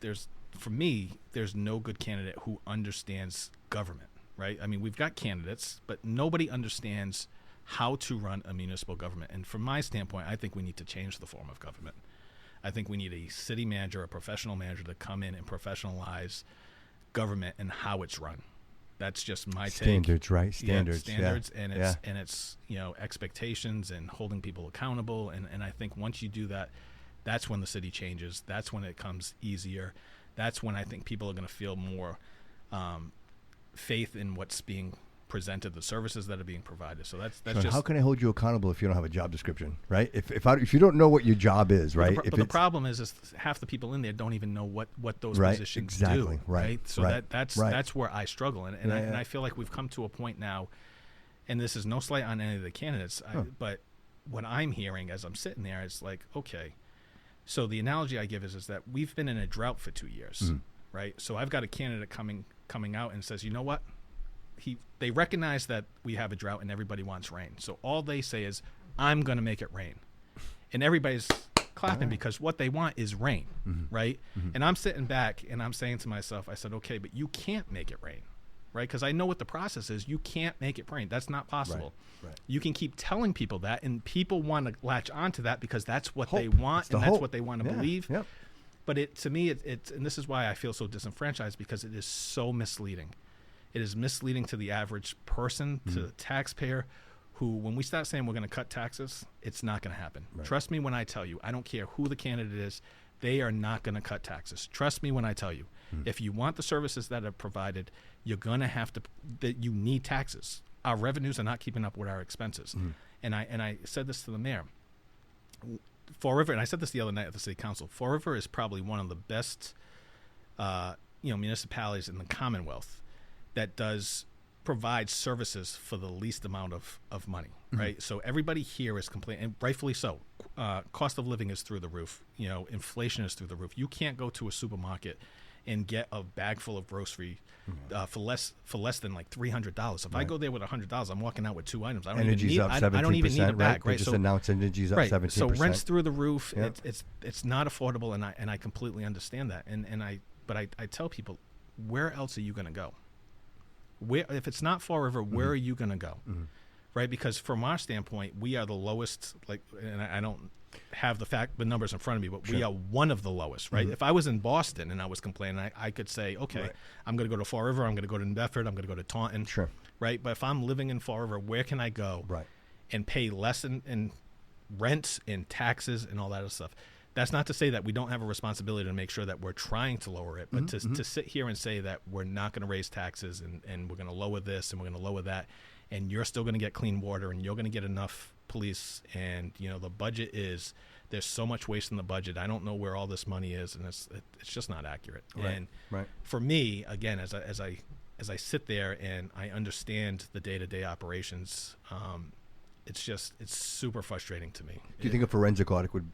for me, there's no good candidate who understands government, right? I mean, we've got candidates, but nobody understands how to run a municipal government. And from my standpoint, I think we need to change the form of government. I think we need a city manager, a professional manager, to come in and professionalize government and how it's run. That's just my take. Standards, right? Standards. Yeah, standards, yeah. and it's expectations and holding people accountable. And I think once you do that, that's when the city changes. That's when it comes easier. That's when I think people are going to feel more faith in what's being presented, the services that are being provided. So that's So just. how can I hold you accountable if you don't have a job description, right? If you don't know what your job is, right? But the problem is half the people in there don't even know what those Right, positions exactly, do. right, So right, that's right. that's where I struggle, and I feel like we've come to a point now, and this is no slight on any of the candidates, but what I'm hearing as I'm sitting there is like, okay, so the analogy I give is that we've been in a drought for 2 years, right? So I've got a candidate coming out and says, you know what? They recognize that we have a drought and everybody wants rain. So all they say is, I'm going to make it rain. And everybody's clapping because what they want is rain, right? And I'm sitting back and I'm saying to myself, I said, okay, but you can't make it rain, right? Because I know what the process is. You can't make it rain. That's not possible. Right. You can keep telling people that, and people want to latch onto that because that's what they Hope. want, It's the and that's hope. what they want to Yeah, believe. yep. But to me, it's and this is why I feel so disenfranchised, because it is so misleading. It is misleading to the average person, to the taxpayer, who, when we start saying we're going to cut taxes, it's not going to happen. Right. Trust me when I tell you. I don't care who the candidate is. They are not going to cut taxes. Trust me when I tell you. If you want the services that are provided, you're going to have to. That you need taxes. Our revenues are not keeping up with our expenses. And I said this to the mayor. Fall River, and I said this the other night at the city council. Fall River is probably one of the best, municipalities in the Commonwealth that does provide services for the least amount of money, right? So everybody here is complaining, and rightfully so. Cost of living is through the roof. Inflation is through the roof. You can't go to a supermarket and get a bag full of grocery for less than like $300. If I go there with $100, I'm walking out with 2 items. Energy's up 17%. I don't even need a bag, They right? just So announced energy's up 17%. So rent's through the roof. Yep. It's not affordable, and I completely understand that. But I tell people, where else are you going to go? If it's not Fall River, where are you going to go? right? Because from our standpoint, we are the lowest. Like, and I don't have the numbers in front of me, but we are one of the lowest, right? If I was in Boston and I was complaining, I could say, okay, I'm going to go to Fall River, I'm going to go to New Bedford, I'm going to go to Taunton, right? But if I'm living in Fall River, where can I go and pay less in rents and taxes and all that other stuff? That's not to say that we don't have a responsibility to make sure that we're trying to lower it, but to sit here and say that we're not going to raise taxes and we're going to lower this and we're going to lower that, and you're still going to get clean water and you're going to get enough police, and the budget there's so much waste in the budget. I don't know where all this money is, and it's just not accurate. And for me, again, as I sit there and I understand the day-to-day operations, it's super frustrating to me. Do you think a forensic audit would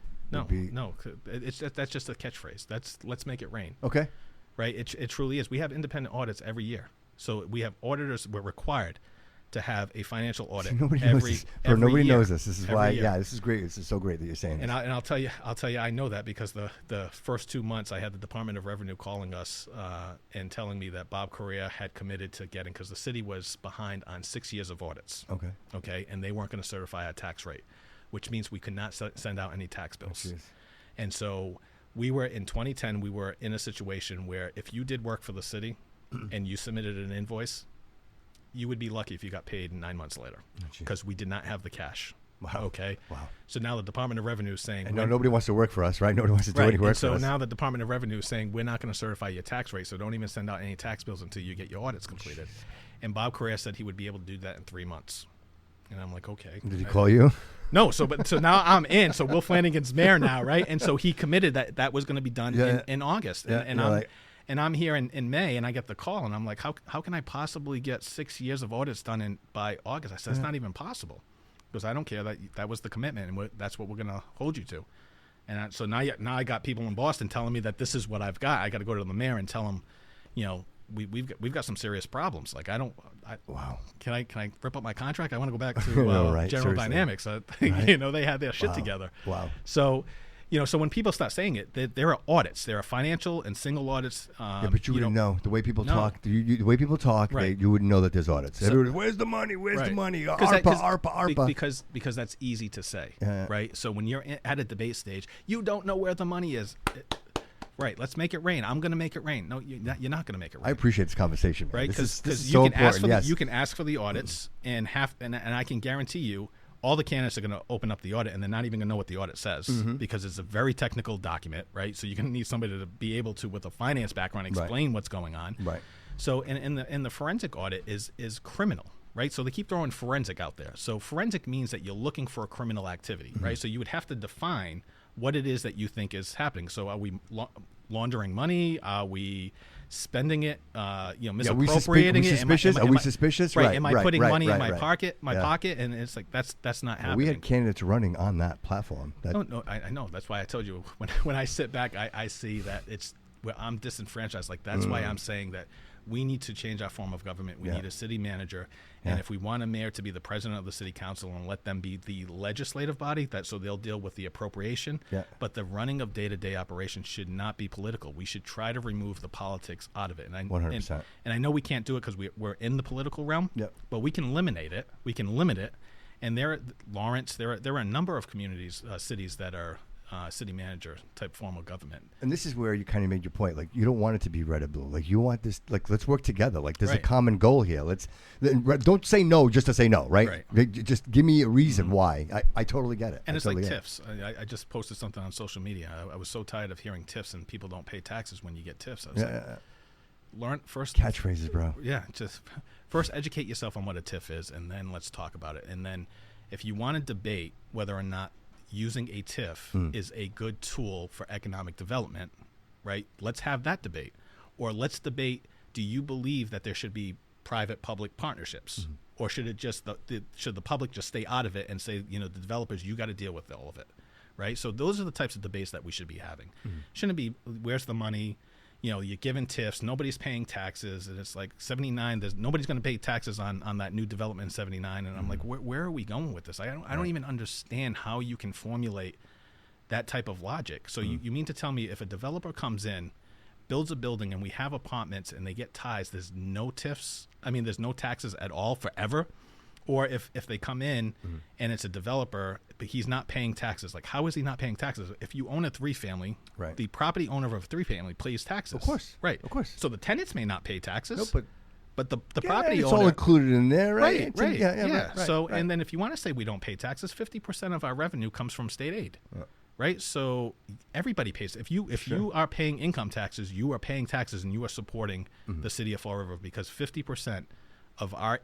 be? No, that's just a catchphrase. Let's make it rain. Okay. Right. It truly is. We have independent audits every year, so we have auditors. We're required to have a financial audit nobody every nobody year. Knows this. This is why. Year. Yeah, this is great. This is so great that you're saying and this. I'll tell you, I know that because the first 2 months I had the Department of Revenue calling us and telling me that Bob Correa had committed to getting, because the city was behind on 6 years of audits. Okay, and they weren't going to certify a tax rate, which means we could not send out any tax bills. And so we were in 2010. We were in a situation where if you did work for the city and you submitted an invoice, you would be lucky if you got paid 9 months later, because we did not have the cash. Wow. Okay. Wow. So now the Department of Revenue is saying, and nobody wants to work for us, right? Nobody wants to do any work for us. So now the Department of Revenue is saying, we're not going to certify your tax rate, so don't even send out any tax bills until you get your audits completed. And Bob Correa said he would be able to do that in 3 months. And I'm like, okay. Did he call you? No. So now I'm in. So Will Flanagan's mayor now, right? And so he committed that was going to be done in August. And I'm here in May, and I get the call, and I'm like, how can I possibly get 6 years of audits done by August? I said, it's not even possible, because I don't care. That was the commitment, and that's what we're going to hold you to. And so now I got people in Boston telling me that this is what I've got. I got to go to the mayor and tell him, we've got some serious problems. Like, wow. Can I rip up my contract? I want to go back to General seriously. Dynamics. They had their shit together. Wow. So. So when people start saying it, there are audits. There are financial and single audits. But you wouldn't know. The way people talk, the way people talk, you wouldn't know that there's audits. Everybody, where's the money? Where's the money? ARPA. Because that's easy to say, right? So when you're at a debate stage, you don't know where the money is. Right, let's make it rain. I'm going to make it rain. No, you're not going to make it rain. I appreciate this conversation, man. Right? Because you can ask for the audits, and I can guarantee you, all the candidates are going to open up the audit, and they're not even going to know what the audit says, because it's a very technical document, right? So you're going to need somebody to be able to, with a finance background, explain what's going on. Right. So in the forensic audit is criminal, right? So they keep throwing forensic out there. So forensic means that you're looking for a criminal activity, right? So you would have to define what it is that you think is happening. So are we laundering money? Are we spending it, misappropriating it? Are we suspicious? Right. Am I putting money in my pocket? And it's like that's not happening. We had candidates running on that platform. No, I know. That's why I told you when I sit back, I see that it's where I'm disenfranchised. Like, that's why I'm saying that we need to change our form of government. We need a city manager, and if we want a mayor to be the president of the city council and let them be the legislative body, so they'll deal with the appropriation. But the running of day-to-day operations should not be political. We should try to remove the politics out of it. And 100%. And I know we can't do it because we're in the political realm. But we can eliminate it. We can limit it. And there are a number of communities, cities that are city manager type form of government. And this is where you kind of made your point. Like, you don't want it to be red or blue. Like, you want this, like, let's work together. Like, there's a common goal here. Don't say no just to say no, right? Just give me a reason why. I totally get it. And it's like TIFs. I just posted something on social media. I was so tired of hearing TIFs and people don't pay taxes when you get TIFs. I was like, learn first. Catchphrases, bro. Yeah, just first educate yourself on what a TIF is, and then let's talk about it. And then if you want to debate whether or not using a TIF is a good tool for economic development, right? Let's have that debate. Or let's debate, do you believe that there should be private-public partnerships? Or should it just should the public just stay out of it and say, the developers, you got to deal with all of it, right? So those are the types of debates that we should be having. Shouldn't be, where's the money? You're giving TIFs, nobody's paying taxes, and it's like 79, nobody's going to pay taxes on that new development in 79, and I'm like, where are we going with this? I don't even understand how you can formulate that type of logic. So you mean to tell me if a developer comes in, builds a building, and we have apartments, and they get ties, there's no TIFs? I mean, there's no taxes at all forever? Or if they come in and it's a developer, but he's not paying taxes. Like, how is he not paying taxes? If you own a 3-family, right, the property owner of a 3-family pays taxes. Of course. Right. Of course. So the tenants may not pay taxes. No, but the property it's owner. all included in there, right? Right. Yeah. Right, so, right. and then if you want to say we don't pay taxes, 50% of our revenue comes from state aid. Right, so everybody pays. If you are paying income taxes, you are paying taxes, and you are supporting the city of Fall River, because 50% of our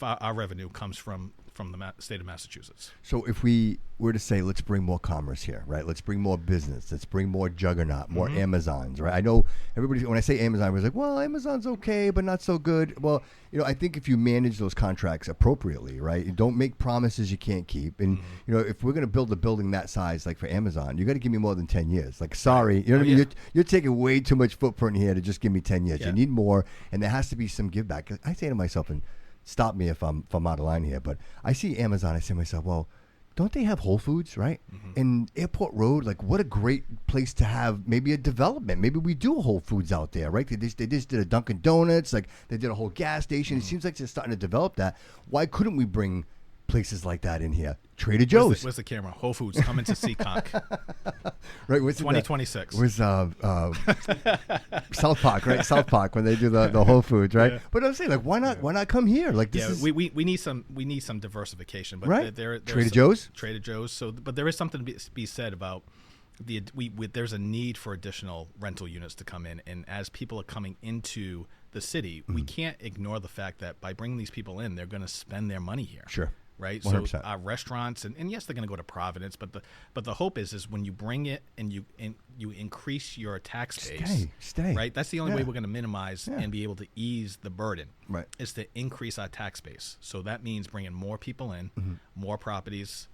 our revenue comes from the state of Massachusetts. So if we were to say, let's bring more commerce here, right? Let's bring more business. Let's bring more Juggernaut, more Amazons, right? I know everybody, when I say Amazon, everybody's like, well, Amazon's okay, but not so good. Well, I think if you manage those contracts appropriately, right? You don't make promises you can't keep. And, if we're going to build a building that size, like for Amazon, you got to give me more than 10 years. Like, sorry, you know what I mean? You're taking way too much footprint here to just give me 10 years. Yeah. You need more, and there has to be some give back. I say to myself, and stop me if I'm out of line here, but I see Amazon, I say to myself, well, don't they have Whole Foods, right? And Airport Road, like, what a great place to have maybe a development. Maybe we do Whole Foods out there, right? They just did a Dunkin' Donuts, like they did a whole gas station. It seems like they're starting to develop that. Why couldn't we bring places like that in here? Trader Joe's. Where's the camera? Whole Foods coming to Seekonk. Right, 2026. Where's South Park, right? South Park, when they do the Whole Foods, right? Yeah. But I'm saying, like, why not come here? Like, this is... we need some diversification, but right? there's Trader Joe's. Trader Joe's. So, but there is something to be said about there's a need for additional rental units to come in, and as people are coming into the city, we can't ignore the fact that by bringing these people in, they're going to spend their money here. Sure. Right, 100%. so our restaurants, and yes, they're going to go to Providence, but the hope is when you bring it and you increase your tax base, stay. Right, that's the only way we're going to minimize and be able to ease the burden. Right, is to increase our tax base. So that means bringing more people in, more properties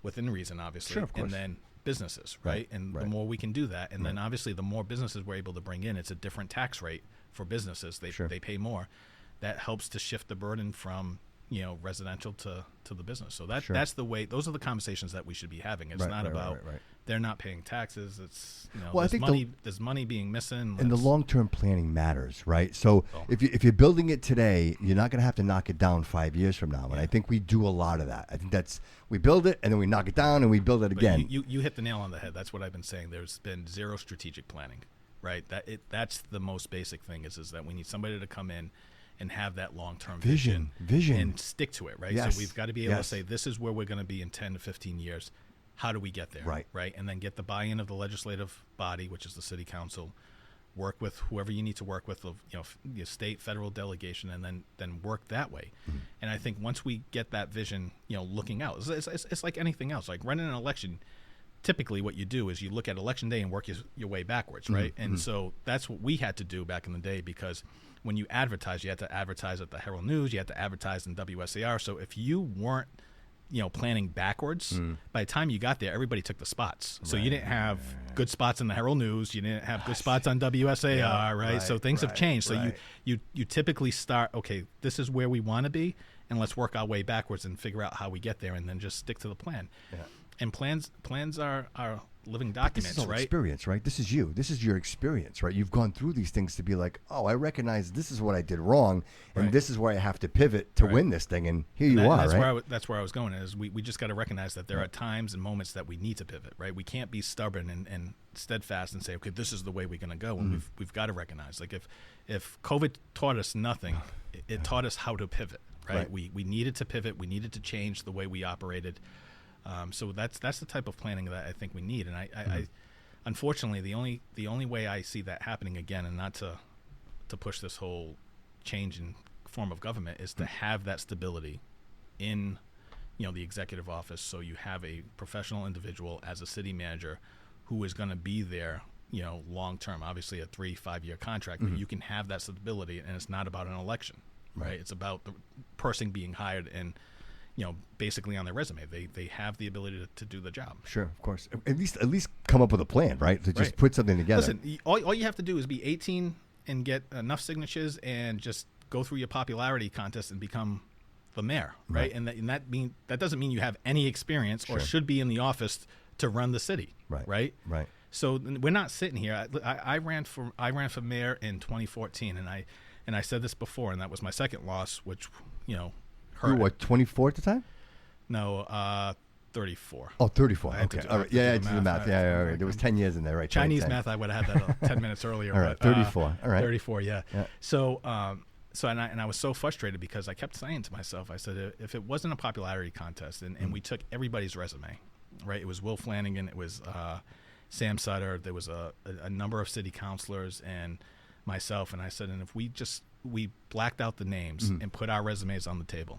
within reason, obviously, and then businesses, right? And the more we can do that, and then obviously the more businesses we're able to bring in, it's a different tax rate for businesses. They pay more. That helps to shift the burden from residential to the business. So that's the way. Those are the conversations that we should be having. It's not about they're not paying taxes. It's well, there's money being missing. And the long-term planning matters, right? So if you're building it today, you're not going to have to knock it down 5 years from now. And I think we do a lot of that. I think we build it and then we knock it down and we build it again. You hit the nail on the head. That's what I've been saying. There's been zero strategic planning, right? That's the most basic thing is that we need somebody to come in and have that long-term vision and stick to it, right? Yes. So we've got to be able to say, this is where we're going to be in 10 to 15 years. How do we get there? Right. And then get the buy-in of the legislative body, which is the city council, work with whoever you need to work with, your state, federal delegation, and then work that way. And I think once we get that vision, looking out, it's like anything else. Like running an election, typically what you do is you look at election day and work your way backwards, right? And so that's what we had to do back in the day, because when you advertise, you had to advertise at the Herald News, you had to advertise in WSAR. So if you weren't, planning backwards, by the time you got there, everybody took the spots. So you didn't have good spots in the Herald News, you didn't have good spots on WSAR, right? So things have changed. So you typically start, okay, this is where we want to be, and let's work our way backwards and figure out how we get there, and then just stick to the plan. Yeah. And plans are living documents, this is all right? Experience, right? This is you. This is your experience, right? You've gone through these things to be like, oh, I recognize this is what I did wrong, and this is where I have to pivot to win this thing. And here you are, right? That's where I was going. Is we just got to recognize that there are times and moments that we need to pivot, right? We can't be stubborn and steadfast and say, okay, this is the way we're going to go. And we've got to recognize, like, if COVID taught us nothing, it taught us how to pivot, right? We needed to pivot. We needed to change the way we operated. So that's the type of planning that I think we need, and I unfortunately the only way I see that happening again, and not to push this whole change in form of government, is to have that stability in the executive office. So you have a professional individual as a city manager who is going to be there long term. Obviously a 3-5 year contract, but you can have that stability, and it's not about an election, right? It's about the person being hired and basically on their resume, they have the ability to do the job. Sure, of course. At least come up with a plan, right? To just put something together. Listen, all you have to do is be 18 and get enough signatures and just go through your popularity contest and become the mayor, right? And that doesn't mean you have any experience or should be in the office to run the city, right? So we're not sitting here. I ran for mayor in 2014, and I said this before, and that was my second loss, which You were what, 24 at the time? No, 34. Oh, 34. I had to Okay. do- All I right. had to Yeah, do I the did the math. math. Yeah, all right. There was 10 years in there, right? Chinese 2010. math, I would have had that 10 minutes earlier. All right, but, 34. All right. 34, yeah. Yeah. So, and I was so frustrated because I kept saying to myself, I said, if it wasn't a popularity contest and we took everybody's resume, right? It was Will Flanagan, it was Sam Sutter, there was a number of city councilors and myself, and I said, and if we blacked out the names and put our resumes on the table,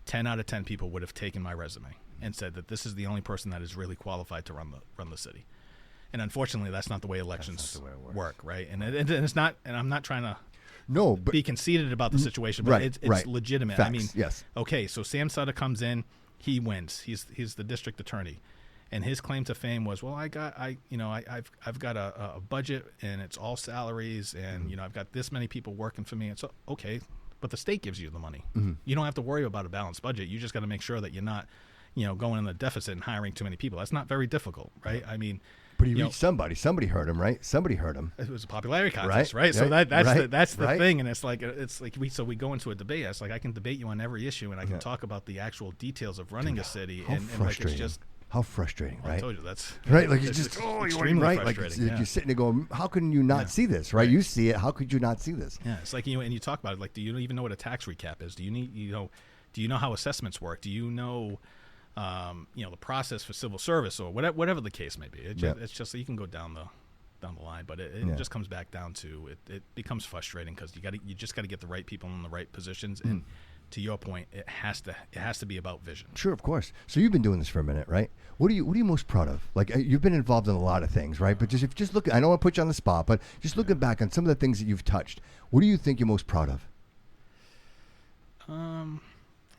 10 out of 10 people would have taken my resume and said that this is the only person that is really qualified to run the city. And unfortunately, that's not the way elections work, right? And it's not. And I'm not trying to be conceited about the situation, but it's legitimate. Facts, I mean, yes. Okay, so Sam Sutter comes in, he wins. He's the district attorney, and his claim to fame was, well, I've got a budget and it's all salaries, and I've got this many people working for me. It's okay, but the state gives you the money. You don't have to worry about a balanced budget. You just got to make sure that you're not, going in the deficit and hiring too many people. That's not very difficult, right? I mean. But he reached somebody. Somebody heard him, right? Somebody heard him. It was a popularity contest, right? So that's the thing, and it's like we go into a debate. It's like I can debate you on every issue, and I can talk about the actual details of running a city. And like it's just how frustrating, right? I told you that's right. Like it's just extremely right. frustrating. Like you're sitting there going, how can you not see this, right? You see it. How could you not see this? Yeah, it's like and you talk about it. Like, do you even know what a tax recap is? Do you need do you know how assessments work? Do you know the process for civil service or whatever the case may be? It's just you can go down the line, but it just comes back down to it becomes frustrating because you just got to get the right people in the right positions. And to your point, it has to be about vision. Sure, of course. So you've been doing this for a minute, right? What are you most proud of? Like you've been involved in a lot of things, right? But just look. I don't want to put you on the spot, but just looking back on some of the things that you've touched, what do you think you're most proud of? I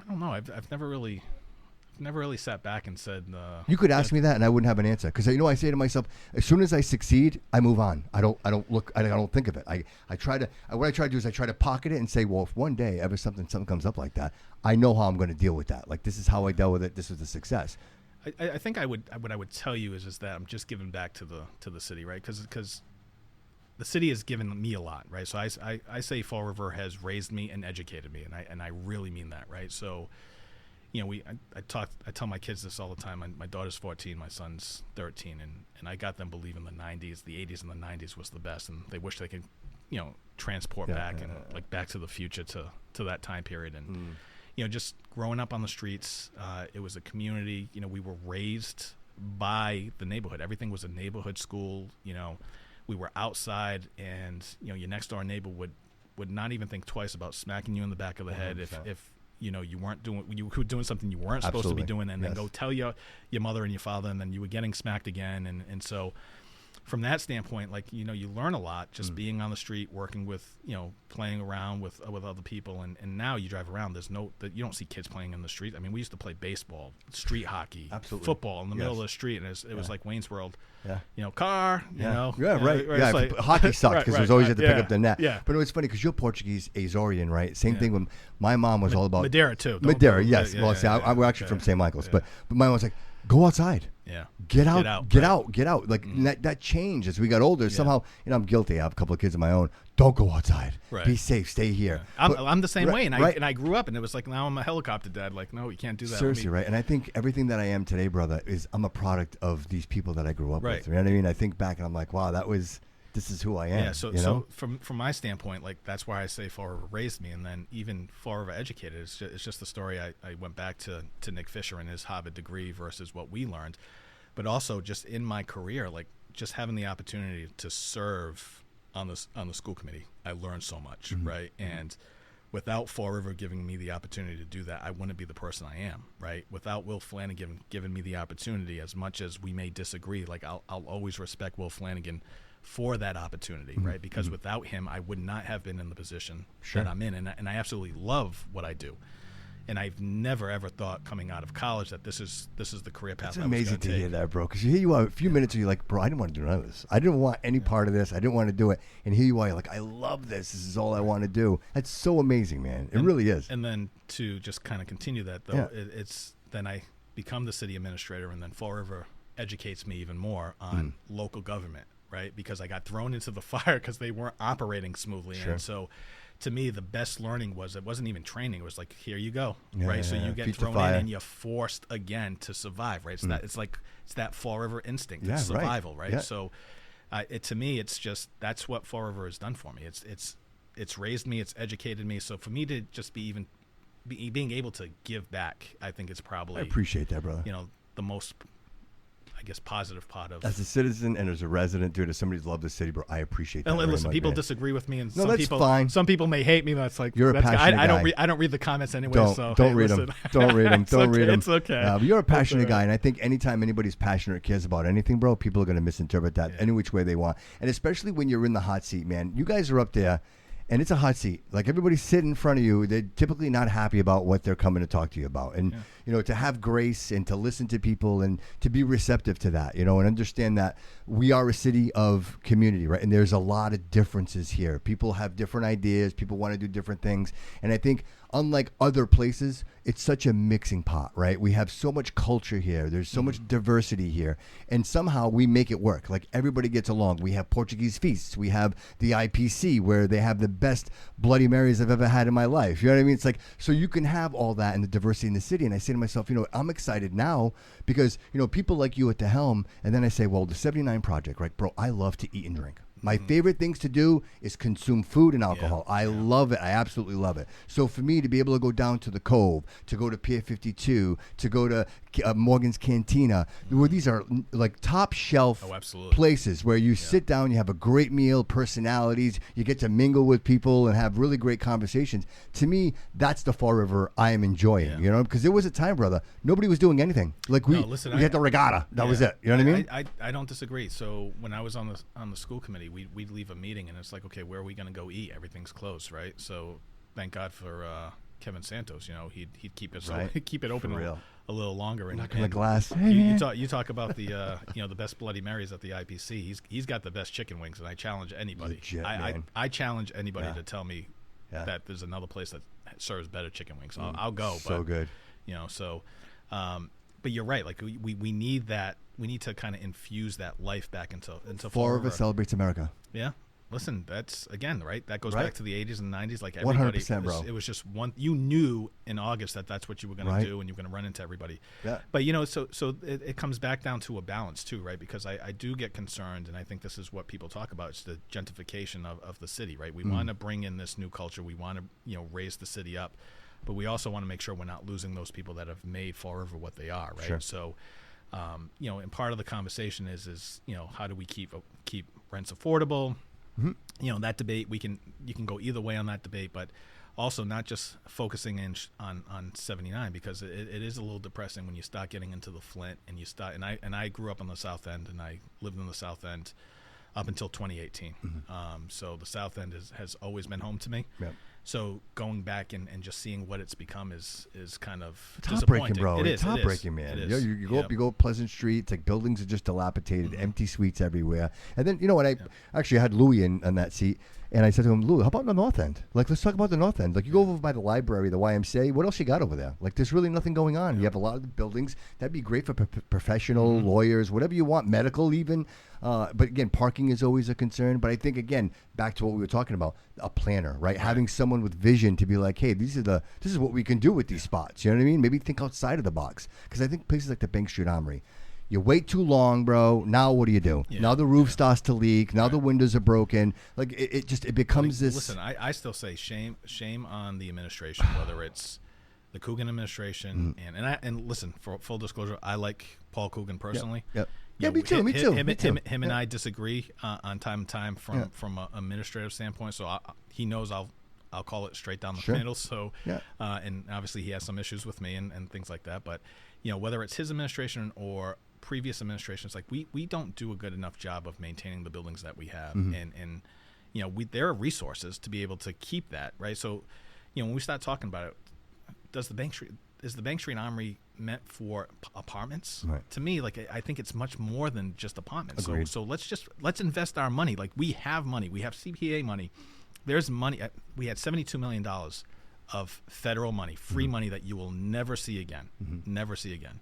don't know. I've never really sat back and said. You could ask me that, and I wouldn't have an answer because I say to myself, as soon as I succeed, I move on. I don't think of it. I try to. What I try to do is I try to pocket it and say, well, if one day ever something comes up like that, I know how I'm going to deal with that. Like this is how I dealt with it. This was a success. I think what I would tell you is that I'm just giving back to the city, right? Because the city has given me a lot, right? So I say Fall River has raised me and educated me, and I really mean that, right? So. I tell my kids this all the time. My daughter's 14, my son's 13, and I got them believing the 90s, the 80s and the 90s was the best, and they wish they could, transport back and like Back to the Future to that time period. And just growing up on the streets, it was a community. We were raised by the neighborhood. Everything was a neighborhood school. We were outside, and your next door neighbor would not even think twice about smacking you in the back of the head if you were doing something you weren't supposed to be doing, and then go tell your mother and your father, and then you were getting smacked again. And so from that standpoint, like, you learn a lot just being on the street, working with, playing around with other people. And now you drive around, you don't see kids playing in the street. I mean, we used to play baseball, street hockey, football in the middle of the street. And it was like Wayne's World, car, right. Hockey sucked because it was always had to pick up the net. Yeah. But it was funny because you're Portuguese, Azorian, right? Same thing when my mom was all about Madeira too. Madeira, yes. Well, we're actually from St. Michael's, but my mom was like, go outside. Yeah. Get out. Like that changed as we got older. Somehow, I'm guilty. I have a couple of kids of my own. Don't go outside. Right. Be safe. Stay here. Yeah. I'm the same way, and I grew up, and it was like, now I'm a helicopter dad. Like, no, you can't do that. Seriously, right? And I think everything that I am today, brother, is I'm a product of these people that I grew up with. You know what I mean? I think back and I'm like, wow, this is who I am. Yeah. So from my standpoint, like that's why I say Fall River raised me, and then even Fall River educated. It's just the story. I went back to Nick Fisher and his Harvard degree versus what we learned, but also just in my career, like just having the opportunity to serve on the school committee, I learned so much, right? And without Fall River giving me the opportunity to do that, I wouldn't be the person I am, right? Without Will Flanagan giving me the opportunity, as much as we may disagree, like I'll always respect Will Flanagan for that opportunity, right? Because without him, I would not have been in the position that I'm in, and I absolutely love what I do. And I've never ever thought coming out of college that this is the career path. It's amazing to hear that, bro. Because here you are, a few minutes, and you're like, bro, I didn't want to do none of this. I didn't want any part of this. I didn't want to do it. And here you are, you're like, I love this. This is all I want to do. That's so amazing, man. It really is. And then to just kind of continue that, though, it's then I become the city administrator, and then Fall River educates me even more on local government, right? Because I got thrown into the fire because they weren't operating smoothly. Sure. And so to me, the best learning was it wasn't even training. It was like, here you go, Yeah, right? So you get feet to thrown in fire. and you're forced again to survive, right? It's that Fall River instinct. Yeah, It's survival, right? Yeah. So to me, it's just that's what Fall River has done for me. It's raised me. It's educated me. So for me to just being able to give back, I think it's probably I appreciate that, brother. the most, I guess, positive part of. As a citizen and as a resident, dude, as somebody who's loved the city, bro, I appreciate that. And very listen, much, people man. disagree with me, and No, some that's people, fine. some people may hate me. That's like You're a passionate I don't guy. I don't read the comments anyway. Don't so don't hey, read listen. them. Don't read them. It's Don't okay, read them. It's okay. But you're a passionate all right. guy, and I think anytime anybody's passionate or cares about anything, bro, people are going to misinterpret that any which way they want, and especially when you're in the hot seat, man. You guys are up there. And it's a hot seat. Like, everybody's sitting in front of you. They're typically not happy about what they're coming to talk to you about. And, to have grace and to listen to people and to be receptive to that, and understand that we are a city of community, right? And there's a lot of differences here. People have different ideas. People want to do different things. And I think, unlike other places, it's such a mixing pot, right? We have so much culture here. There's so much diversity here. And somehow we make it work. Like, everybody gets along. We have Portuguese feasts. We have the IPC, where they have the best Bloody Marys I've ever had in my life. You know what I mean? It's like, so you can have all that and the diversity in the city. And I say to myself, I'm excited now because, people like you at the helm. And then I say, well, the 79 Project, right? Bro, I love to eat and drink. My favorite things to do is consume food and alcohol. I love it. I absolutely love it. So for me to be able to go down to the Cove, to go to Pier 52, to go to Morgan's Cantina, where these are like top shelf places where you sit down, you have a great meal, personalities, you get to mingle with people and have really great conversations. To me, that's the Fall River I am enjoying, because there was a time, brother, nobody was doing anything. Like we had the regatta. That was it. You know what I mean? I don't disagree. So when I was on the school committee, we'd leave a meeting and it's like, okay, where are we going to go eat? Everything's closed, right? So thank God for Kevin Santos. He'd keep it keep it open a little longer. And knocking the glass. You talk about the the best Bloody Marys at the IPC. He's got the best chicken wings, and I challenge anybody. Legit, I challenge anybody to tell me that there's another place that serves better chicken wings. I'll go. So good. But you're right. Like we need that. We need to kind of infuse that life back into Fall River celebrates America. Yeah. Listen, that's again, right? That goes back to the 80s and 90s. Like 100%, bro. It was just one. You knew in August that that's what you were going to do, and you're going to run into everybody. Yeah. But so it comes back down to a balance too, right? Because I do get concerned, and I think this is what people talk about. It's the gentrification of the city, right? We want to bring in this new culture. We want to raise the city up, but we also want to make sure we're not losing those people that have made Fall River what they are, right? Sure. So. And part of the conversation is how do we keep rents affordable? Mm-hmm. That debate you can go either way on that debate, but also not just focusing on 79 because it is a little depressing when you start getting into the Flint and you start and I grew up on the South End and I lived in the South End up until 2018. Mm-hmm. So the South End has always been home to me. Yep. So going back and just seeing what it's become is kind of it's heartbreaking, bro. It's heartbreaking, man. It is. You go up, you go up Pleasant Street. It's like buildings are just dilapidated, empty suites everywhere. And then when I actually had Louis on that seat, and I said to him, Louis, how about the North End? Like, let's talk about the North End. Like, you go over by the library, the YMCA. What else you got over there? Like, there's really nothing going on. You have a lot of the buildings. That'd be great for professional lawyers, whatever you want, medical even. But again, parking is always a concern. But I think, again, back to what we were talking about, a planner, right? Having someone with vision to be like, hey, this is what we can do with these spots. You know what I mean? Maybe think outside of the box. Because I think places like the Bank Street Armory, you wait too long, bro. Now what do you do? Yeah. Now the roof starts to leak. Now the windows are broken. Like it becomes this. Listen, I still say shame on the administration, whether it's the Coogan administration and listen, for full disclosure, I like Paul Coogan personally. Yep. Yeah, me too. Him and I disagree on time to time from an administrative standpoint. So he knows I'll call it straight down the middle. So and obviously he has some issues with me and things like that. But whether it's his administration or previous administrations, like we don't do a good enough job of maintaining the buildings that we have, and there are resources to be able to keep that, right? So when we start talking about it, is the Bank Street Armory meant for apartments? Right. To me, like I think it's much more than just apartments. Agreed. So let's invest our money. Like we have money, we have CPA money. There's money. We had $72 million of federal money, free money that you will never see again, never see again.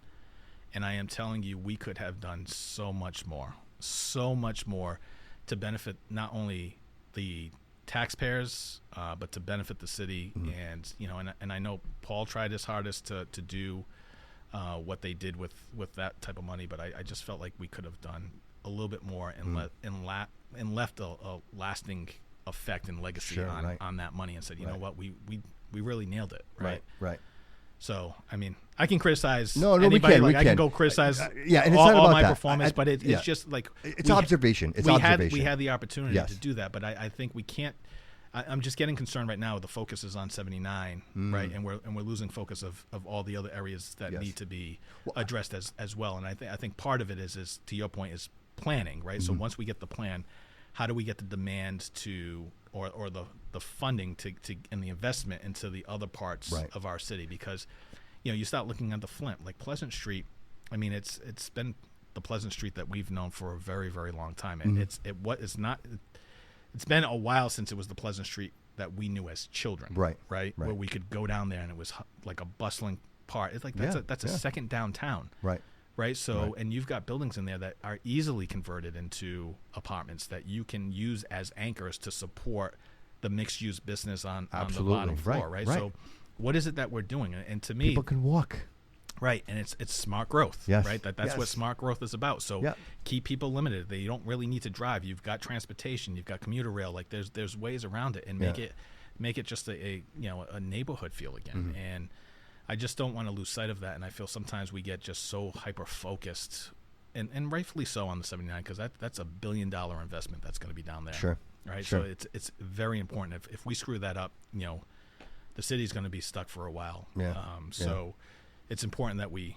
And I am telling you, we could have done so much more to benefit not only the taxpayers, but to benefit the city. And and I know Paul tried his hardest to do what they did with that type of money, but I just felt like we could have done a little bit more and left a lasting effect and legacy on that money, and said, you know what, we really nailed it. Right. So, I mean, I can criticize anybody. I can go criticize and it's all not about my that. performance, but it's just like it's observation. We had the opportunity to do that, but I think we can't. I'm just getting concerned right now. The focus is on 79, right, and we're losing focus of all the other areas that need to be addressed as well. And I think part of it is to your point, is planning, right? So once we get the plan, how do we get the demand to or the funding to and the investment into the other parts of our city? Because you start looking at the Flint, like Pleasant Street. I mean, it's been the Pleasant Street that we've known for a very, very long time, and it's been a while since it was the Pleasant Street that we knew as children, right? Where we could go down there and it was like a bustling part. It's like that's a second downtown, right? So, and you've got buildings in there that are easily converted into apartments that you can use as anchors to support the mixed-use business on the bottom floor, right? So, what is it that we're doing? And to me, people can walk. Right, and it's smart growth, right? That's what smart growth is about. So keep people limited. You don't really need to drive. You've got transportation. You've got commuter rail. Like there's ways around it, and make it just a neighborhood feel again. And I just don't want to lose sight of that. And I feel sometimes we get just so hyper focused, and rightfully so, on the 79, because that's $1 billion investment that's going to be down there. Sure. Right. Sure. So it's very important. If we screw that up, the city's going to be stuck for a while. So it's important that we,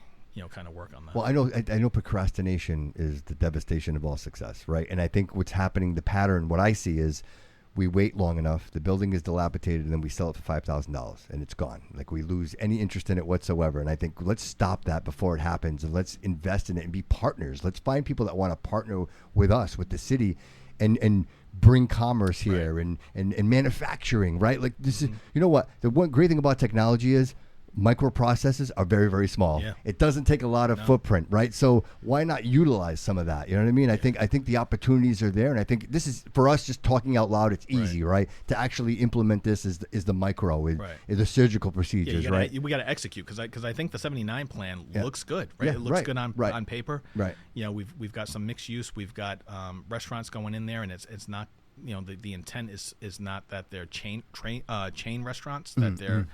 kind of work on that. Well, I know procrastination is the devastation of all success, right? And I think what's happening, the pattern, what I see is we wait long enough, the building is dilapidated, and then we sell it for $5,000, and it's gone. Like, we lose any interest in it whatsoever. And I think let's stop that before it happens, and let's invest in it and be partners. Let's find people that want to partner with us, with the city, and bring commerce here and manufacturing, right? Like, this is, you know what? The one great thing about technology is microprocessors are very, very small. It doesn't take a lot of footprint, right? So why not utilize some of that? You know what I mean? I think the opportunities are there, and I think this is, for us, just talking out loud, it's easy, right? To actually implement this is the micro, is the surgical procedures, right? We got to execute, because I think the 79 plan looks good, right? It looks good on paper, right? We've got some mixed use. We've got restaurants going in there, and it's not, the intent is not that they're chain restaurants, that they're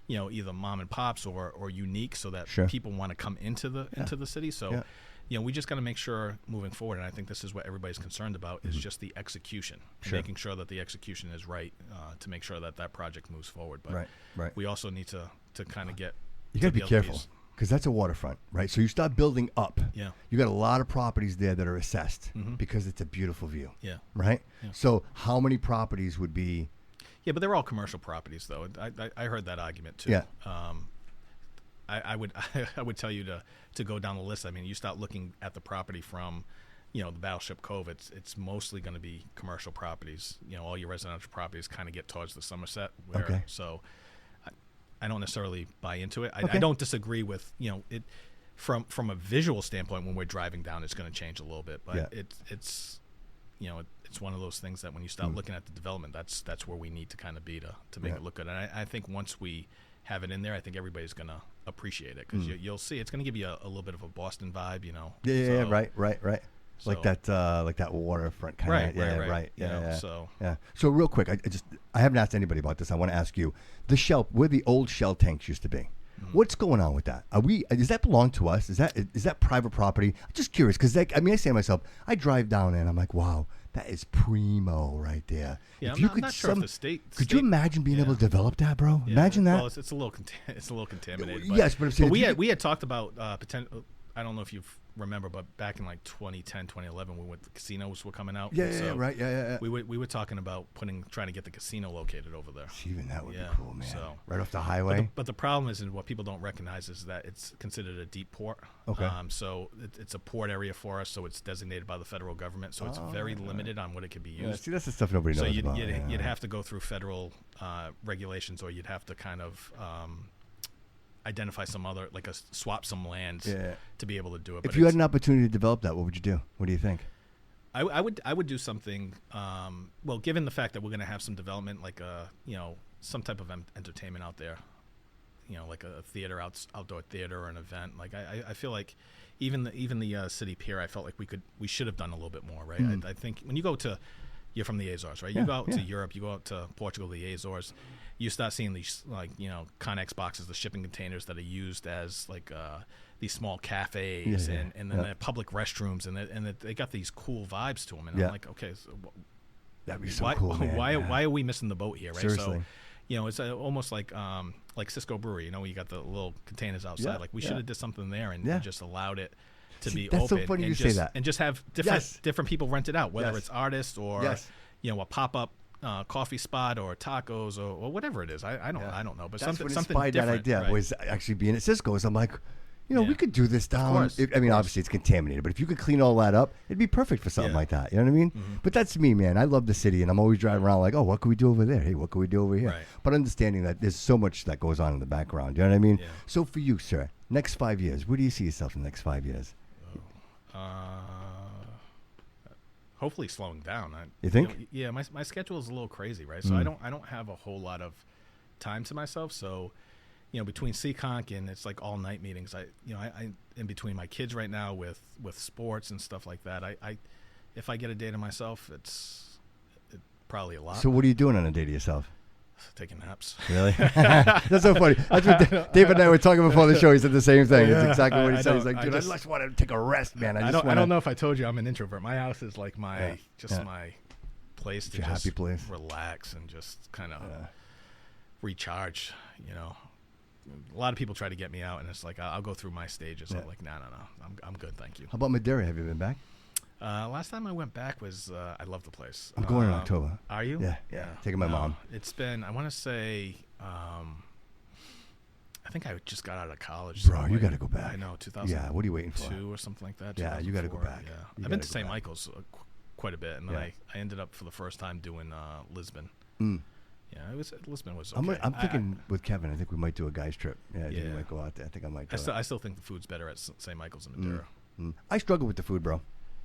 either mom and pops or unique, so that people want to come into the city. So, we just got to make sure moving forward, and I think this is what everybody's concerned about, is just the execution, making sure that the execution is right, to make sure that project moves forward. But we also need to kind of get. You got to be careful, because that's a waterfront, right? So you start building up. You got a lot of properties there that are assessed because it's a beautiful view. Right. So how many properties would be? Yeah, but they're all commercial properties, though. I heard that argument too. I would tell you to go down the list. I mean, you start looking at the property from, the Battleship Cove. It's mostly going to be commercial properties. All your residential properties kind of get towards the Somerset. So I don't necessarily buy into it. I don't disagree with it from a visual standpoint. When we're driving down, it's going to change a little bit, but it's one of those things that when you start looking at the development, that's where we need to kind of be to make it look good. And I think once we have it in there, I think everybody's going to appreciate it, because you'll see it's going to give you a little bit of a Boston vibe, Right. So, like that waterfront kind of. Right. So real quick, I haven't asked anybody about this. I want to ask you, the Shell, where the old Shell tanks used to be. What's going on with that? Does that belong to us? Is that private property? I'm just curious, because I say to myself, I drive down there and I'm like, wow, that is primo right there. Yeah, I'm not sure if the state. Could you imagine being able to develop that, bro? Imagine that. Well, it's a little contaminated. Yes, but we had talked about potential. I don't know if you remember, but back in like 2010, 2011, when the casinos were coming out. Yeah. We were talking about trying to get the casino located over there. Even that would be cool, man. So, right off the highway. But the problem is, and what people don't recognize, is that it's considered a deep port. Okay. So it's a port area for us. So it's designated by the federal government. So it's very limited on what it can be used. Yeah, see, that's the stuff nobody knows about. So you'd have to go through federal regulations, or you'd have to kind of identify some other, swap some lands to be able to do it. If you had an opportunity to develop that, what would you do? What do you think? I would do something. Well, given the fact that we're going to have some development, like some type of entertainment out there, like a theater, outdoor theater or an event. Like I feel like even the city pier, I felt like we should have done a little bit more, right? I think when you go to, you're from the Azores, right? You go out to Europe, you go out to Portugal, the Azores, you start seeing these Connex boxes, the shipping containers that are used as like these small cafes and then they're public restrooms, and they got these cool vibes to them, and I'm like, okay, so that'd be so cool, man. Why are we missing the boat here, right? Seriously. So it's almost like Cisco Brewery, you got the little containers outside. Like we should have did something there and just allowed it to be that's open. So funny and you just, say that. and just have different people rent it out, whether it's artists or a pop up coffee spot or tacos or whatever it is. I don't know, but that's something what something inspired different. that idea Right? was actually being at Cisco's. I'm like, we could do this down. Obviously it's contaminated, but if you could clean all that up, it'd be perfect for something like that. You know what I mean? Mm-hmm. But that's me, man. I love the city, and I'm always driving around like, oh, what can we do over there? Hey, what can we do over here? Right. But understanding that there's so much that goes on in the background. You know what I mean? Yeah. So for you, sir, next 5 years, where do you see yourself in the next 5 years? Hopefully slowing down. You think? My schedule is a little crazy, right? So I don't have a whole lot of time to myself. So, between CConk and it's like all night meetings, I in between my kids right now with sports and stuff like that, I if I get a day to myself, it's probably a lot. So what are you doing on a day to yourself? Taking naps. Really? That's so funny. That's what David and I were talking before the show. He said the same thing. Yeah, it's exactly what he said. He's like, dude, I just want to take a rest, man. I don't know if I told you I'm an introvert. My house is like my place to just happy place. Relax and just kind of recharge. A lot of people try to get me out, and it's like I'll go through my stages. I'm like, no, I'm good, thank you. How about Madeira? Have you been back? Last time I went back was I love the place. I'm going in October. Are you? Yeah. Taking my mom. It's been, I want to say, I think I just got out of college. Bro, you got to go back. I know, 2002 Yeah, what are you waiting for? or something like that. Yeah, you got to go back. Yeah. I've been to St. Michael's quite a bit, and then I ended up for the first time doing Lisbon. Yeah, Lisbon was okay. I'm thinking with Kevin, I think we might do a guys trip. Yeah, I think we might go out there. I think I might do it. I still think the food's better at St. Michael's and Madeira. I struggle with the food, bro.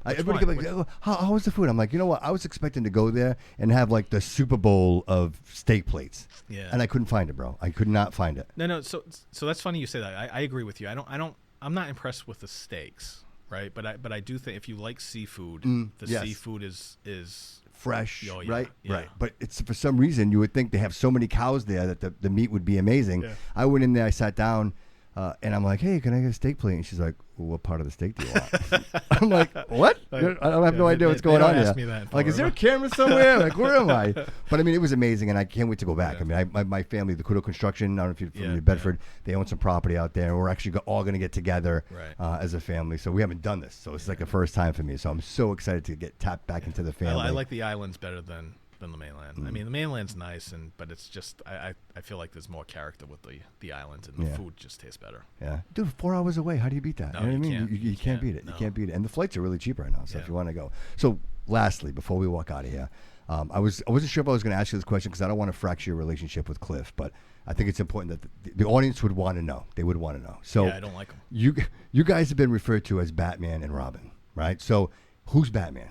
Everybody get like, how was the food? I'm like, you know what? I was expecting to go there and have like the Super Bowl of steak plates. Yeah. And I couldn't find it, bro. I could not find it. No. So that's funny you say that. I agree with you. I'm not impressed with the steaks, right? But I do think if you like seafood, seafood is fresh, right? Right. But it's for some reason you would think they have so many cows there that the meat would be amazing. Yeah. I went in there, I sat down, and I'm like, hey, can I get a steak plate? And she's like, well, what part of the steak do you want? I'm like, what? I have no idea what's going on here. Like, is there a camera somewhere? Like, where am I? But I mean, it was amazing, and I can't wait to go back. Yeah. I mean, my family, the Couto Construction, I don't know if you're from New Bedford, they own some property out there. We're actually all going to get together as a family. So we haven't done this. So it's like the first time for me. So I'm so excited to get tapped back into the family. I like the islands better than the mainland. I mean, the mainland's nice, but it's just I feel like there's more character with the islands, and the food just tastes better. Yeah, dude, 4 hours away. How do you beat that? No, you know what I can't. mean? You can't beat it. No. You can't beat it. And the flights are really cheap right now. So if you want to go. So lastly, before we walk out of here, I wasn't sure if I was going to ask you this question because I don't want to fracture your relationship with Cliff, but I think it's important that the audience would want to know. They would want to know. So I don't like them. You guys have been referred to as Batman and Robin, right? So who's Batman?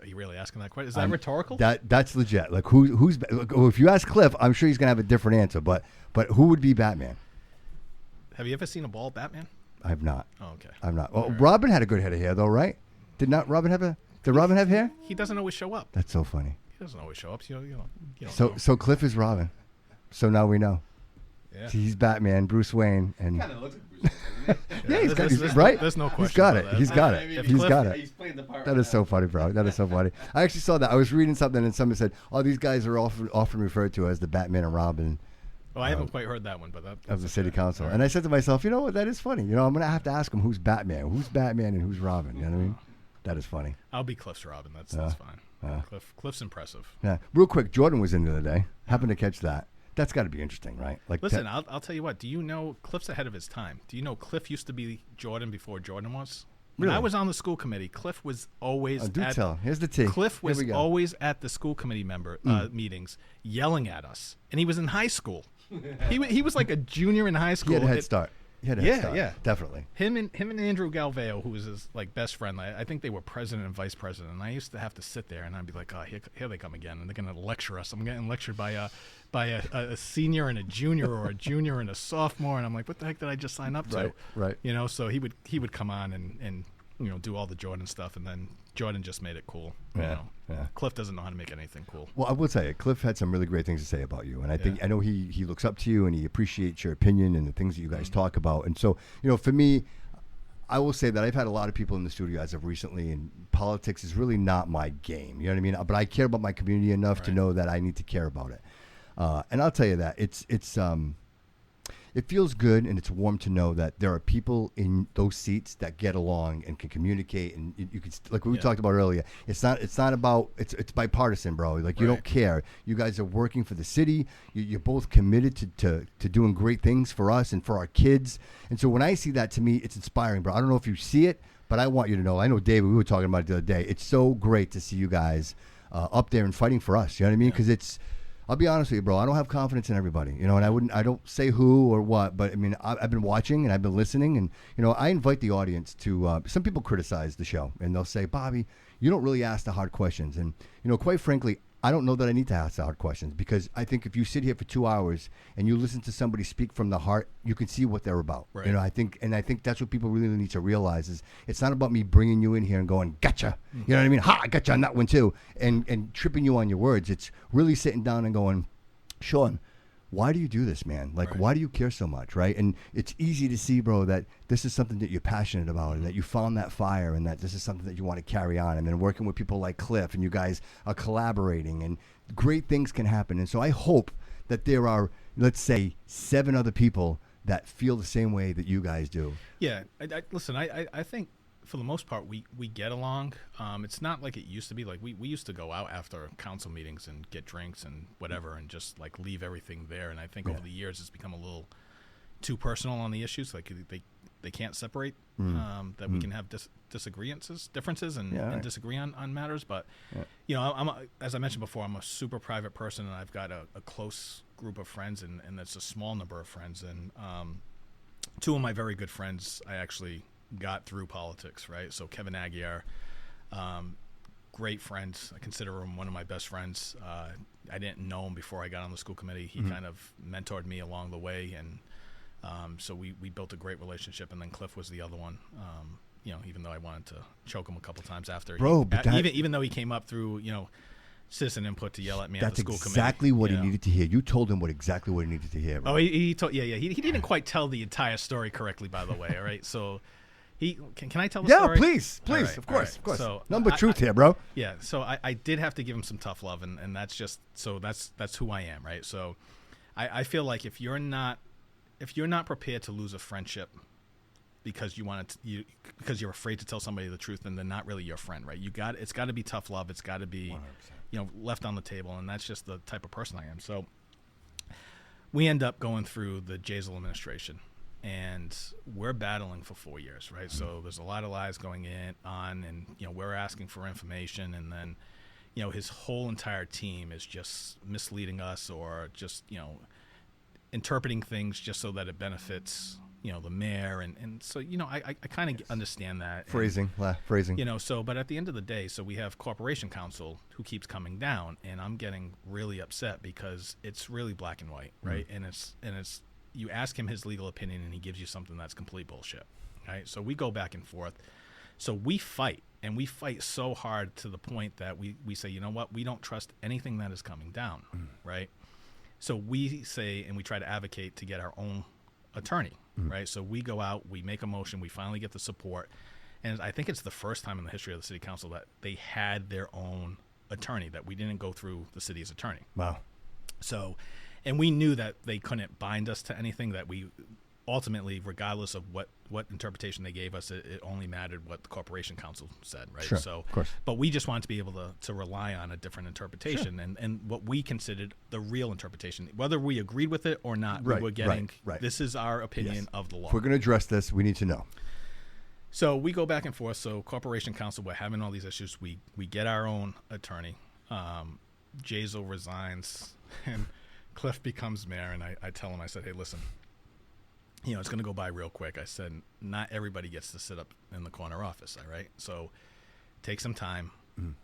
Are you really asking that question? Is that rhetorical? That's legit. Like who's if you ask Cliff, I'm sure he's gonna have a different answer. But who would be Batman? Have you ever seen a bald Batman? I have not. Oh, okay. I've not. Well, right. Robin had a good head of hair though, right? Did Robin have hair? He doesn't always show up. That's so funny. He doesn't always show up. You don't so know. So Cliff is Robin. So now we know. Yeah. He's Batman, Bruce Wayne, and kind of looks like Bruce Wayne, doesn't he? yeah, there's right. There's no question. He's got it. About that. He's got it. He's got it. He's playing the part. That is so funny, bro. That is so funny. I actually saw that. I was reading something and somebody said, "Oh, these guys are often referred to as the Batman and Robin." Oh, I haven't quite heard that one, but that's of the city council. Right. And I said to myself, you know what? That is funny. You know, I'm gonna have to ask him who's Batman, and who's Robin. You know what I mean? That is funny. I'll be Cliff's Robin. That's fine. Cliff's impressive. Yeah. Real quick, Jordan was in the other day. Happened to catch that. That's got to be interesting, right? Like, listen, I'll tell you what. Do you know Cliff's ahead of his time? Do you know Cliff used to be Jordan before Jordan was? When I was on the school committee, Cliff was always Here's the tea. Cliff was always at the school committee meetings yelling at us. And he was in high school. He was like a junior in high school. He had a head start. He had a head start. Yeah. Definitely. Him and Andrew Galveo, who was his like best friend. I think they were president and vice president. And I used to have to sit there and I'd be like, oh, here they come again, and they're gonna lecture us. I'm getting lectured by a senior and a junior, or a junior and a sophomore, and I'm like, what the heck did I just sign up to? Right. You know, so he would come on and you know, do all the Jordan stuff, and then Jordan just made it cool. You know? Cliff doesn't know how to make anything cool. Well, I will tell you, Cliff had some really great things to say about you, and I know he looks up to you and he appreciates your opinion and the things that you guys talk about. And so, you know, for me, I will say that I've had a lot of people in the studio as of recently, and politics is really not my game. You know what I mean? But I care about my community enough to know that I need to care about it. And I'll tell you that it feels good and it's warm to know that there are people in those seats that get along and can communicate, and you can, like we talked about earlier, it's not about it's bipartisan, bro. Like, you don't care. You guys are working for the city. You're both committed to doing great things for us and for our kids. And so when I see that, to me, it's inspiring, bro. I don't know if you see it, but I want you to know. I know, David, we were talking about it the other day. It's so great to see you guys up there and fighting for us. You know what I mean? Because I'll be honest with you, bro. I don't have confidence in everybody, you know, and I don't say who or what, but I mean, I've been watching and I've been listening, and you know, I invite the audience to. Some people criticize the show and they'll say, Bobby, you don't really ask the hard questions, and you know, quite frankly, I don't know that I need to ask the hard questions, because I think if you sit here for 2 hours and you listen to somebody speak from the heart, you can see what they're about. Right. You know, I think that's what people really need to realize is it's not about me bringing you in here and going, gotcha. You know what I mean? Ha, I gotcha on that one too, and tripping you on your words. It's really sitting down and going, Shawn, why do you do this, man? Like, why do you care so much, right? And it's easy to see, bro, that this is something that you're passionate about, and that you found that fire, and that this is something that you want to carry on. And then working with people like Cliff, and you guys are collaborating, and great things can happen. And so I hope that there are, let's say, 7 other people that feel the same way that you guys do. Yeah, listen, I think for the most part we get along. It's not like it used to be. Like we used to go out after council meetings and get drinks and whatever, and just like leave everything there. And I think over the years it's become a little too personal on the issues. Like they can't separate. That we can have differences and disagree on matters. But you know, as I mentioned before, I'm a super private person, and I've got a close group of friends, and that's a small number of friends. And 2 of my very good friends I actually got through politics, right? So Kevin Aguiar, great friends. I consider him one of my best friends. I didn't know him before I got on the school committee. He kind of mentored me along the way, and so we built a great relationship. And then Cliff was the other one. You know, even though I wanted to choke him a couple times after, even though he came up through, you know, citizen input to yell at me at the school committee. That's exactly what he needed to hear. You told him exactly what he needed to hear. Right? Oh, he told, he didn't quite tell the entire story correctly, by the way. All right, so. Can I tell the story? Yeah, please, right, of course. So number truth here, bro. Yeah, so I did have to give him some tough love, and that's just that's who I am, right? So I feel like if you're not prepared to lose a friendship because because you're afraid to tell somebody the truth, then they're not really your friend, right? It's got to be tough love. It's got to be 100%. You know, left on the table, and that's just the type of person I am. So we end up going through the Jazel administration. And we're battling for 4 years, right? So there's a lot of lies going on, and you know, we're asking for information, and then, you know, his whole entire team is just misleading us, or just, you know, interpreting things just so that it benefits, you know, the mayor, and so, you know, I kind of understand that phrasing, you know. So, but at the end of the day, so we have Corporation Counsel who keeps coming down, and I'm getting really upset because it's really black and white, right? And it's you ask him his legal opinion, and he gives you something that's complete bullshit, right? So we go back and forth. So we fight, and we fight so hard to the point that we say, you know what, we don't trust anything that is coming down, right? So we say, and we try to advocate to get our own attorney, right? So we go out, we make a motion, we finally get the support, and I think it's the first time in the history of the city council that they had their own attorney, that we didn't go through the city's attorney. Wow. So, and we knew that they couldn't bind us to anything, that we ultimately, regardless of what interpretation they gave us, it only mattered what the Corporation Counsel said, right? Sure, so, of course. But we just wanted to be able to rely on a different interpretation, and what we considered the real interpretation. Whether we agreed with it or not, we were getting, this is our opinion of the law. If we're going to address this, we need to know. So we go back and forth. So Corporation Counsel, we're having all these issues. We get our own attorney. Jazel resigns, and Cliff becomes mayor, and I tell him, I said, hey, listen, it's going to go by real quick. I said, not everybody gets to sit up in the corner office, all right? So take some time,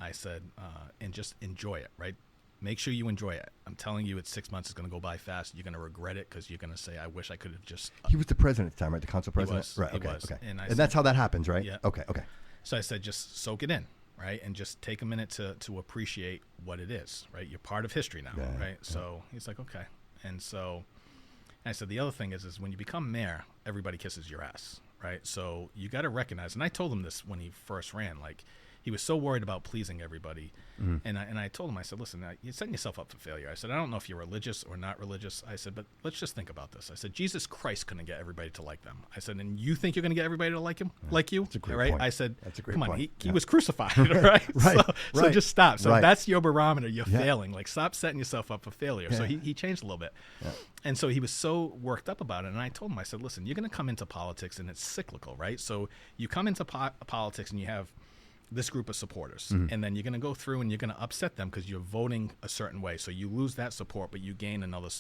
I said, and just enjoy it, right? Make sure you enjoy it. I'm telling you, it's 6 months. It's going to go by fast. You're going to regret it because you're going to say, I wish I could have just... He was the president at the time, right? The council president? was. Right, He okay, was. okay. And I And said- that's how that happens, right? Yeah. Okay. So I said, just soak it in, right? And just take a minute to appreciate what it is, right? You're part of history now, Yeah, right? So he's like, okay. And so I said, the other thing is when you become mayor, everybody kisses your ass, right? So you got to recognize, and I told him this when he first ran, like, he was so worried about pleasing everybody. And I told him, I said, listen, you're setting yourself up for failure. I said, I don't know if you're religious or not religious. I said, but let's just think about this. I said, Jesus Christ couldn't get everybody to like them. I said, and you think you're going to get everybody to like him, like you? That's a great right? point. I said, That's a great come on, point. he was crucified, right? Right, So right. just stop. So Right. that's your barometer. You're Yeah. failing. Like, stop setting yourself up for failure. So Yeah. he changed a little bit. Yeah. And so he was so worked up about it. And I told him, I said, listen, you're going to come into politics and it's cyclical, right? So you come into politics and you have this group of supporters, and then you're going to go through and you're going to upset them because you're voting a certain way. So you lose that support, but you gain another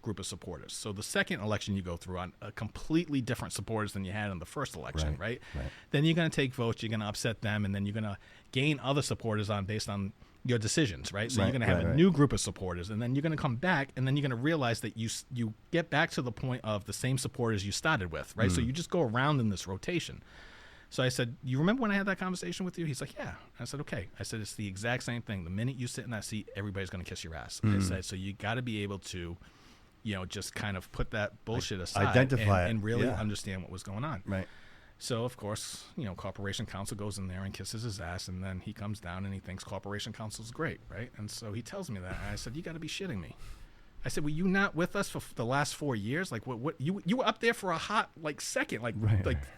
group of supporters. So the second election you go through on a completely different supporters than you had in the first election, right? Then you're going to take votes, you're going to upset them, and then you're going to gain other supporters based on your decisions, right? So you're going to have a new group of supporters, and then you're going to come back, and then you're going to realize that you get back to the point of the same supporters you started with, right? So you just go around in this rotation. So I said, you remember when I had that conversation with you? He's like, yeah. I said, okay. I said, it's the exact same thing. The minute you sit in that seat, everybody's going to kiss your ass. I said, so you got to be able to, just kind of put that bullshit aside. Identify it. And really Yeah. understand what was going on. Right. So, of course, Corporation Counsel goes in there and kisses his ass, and then he comes down and he thinks Corporation Counsel's great, right? And so he tells me that. And I said, you got to be shitting me. I said, were you not with us for the last 4 years? Like, what you were up there for a hot, second, like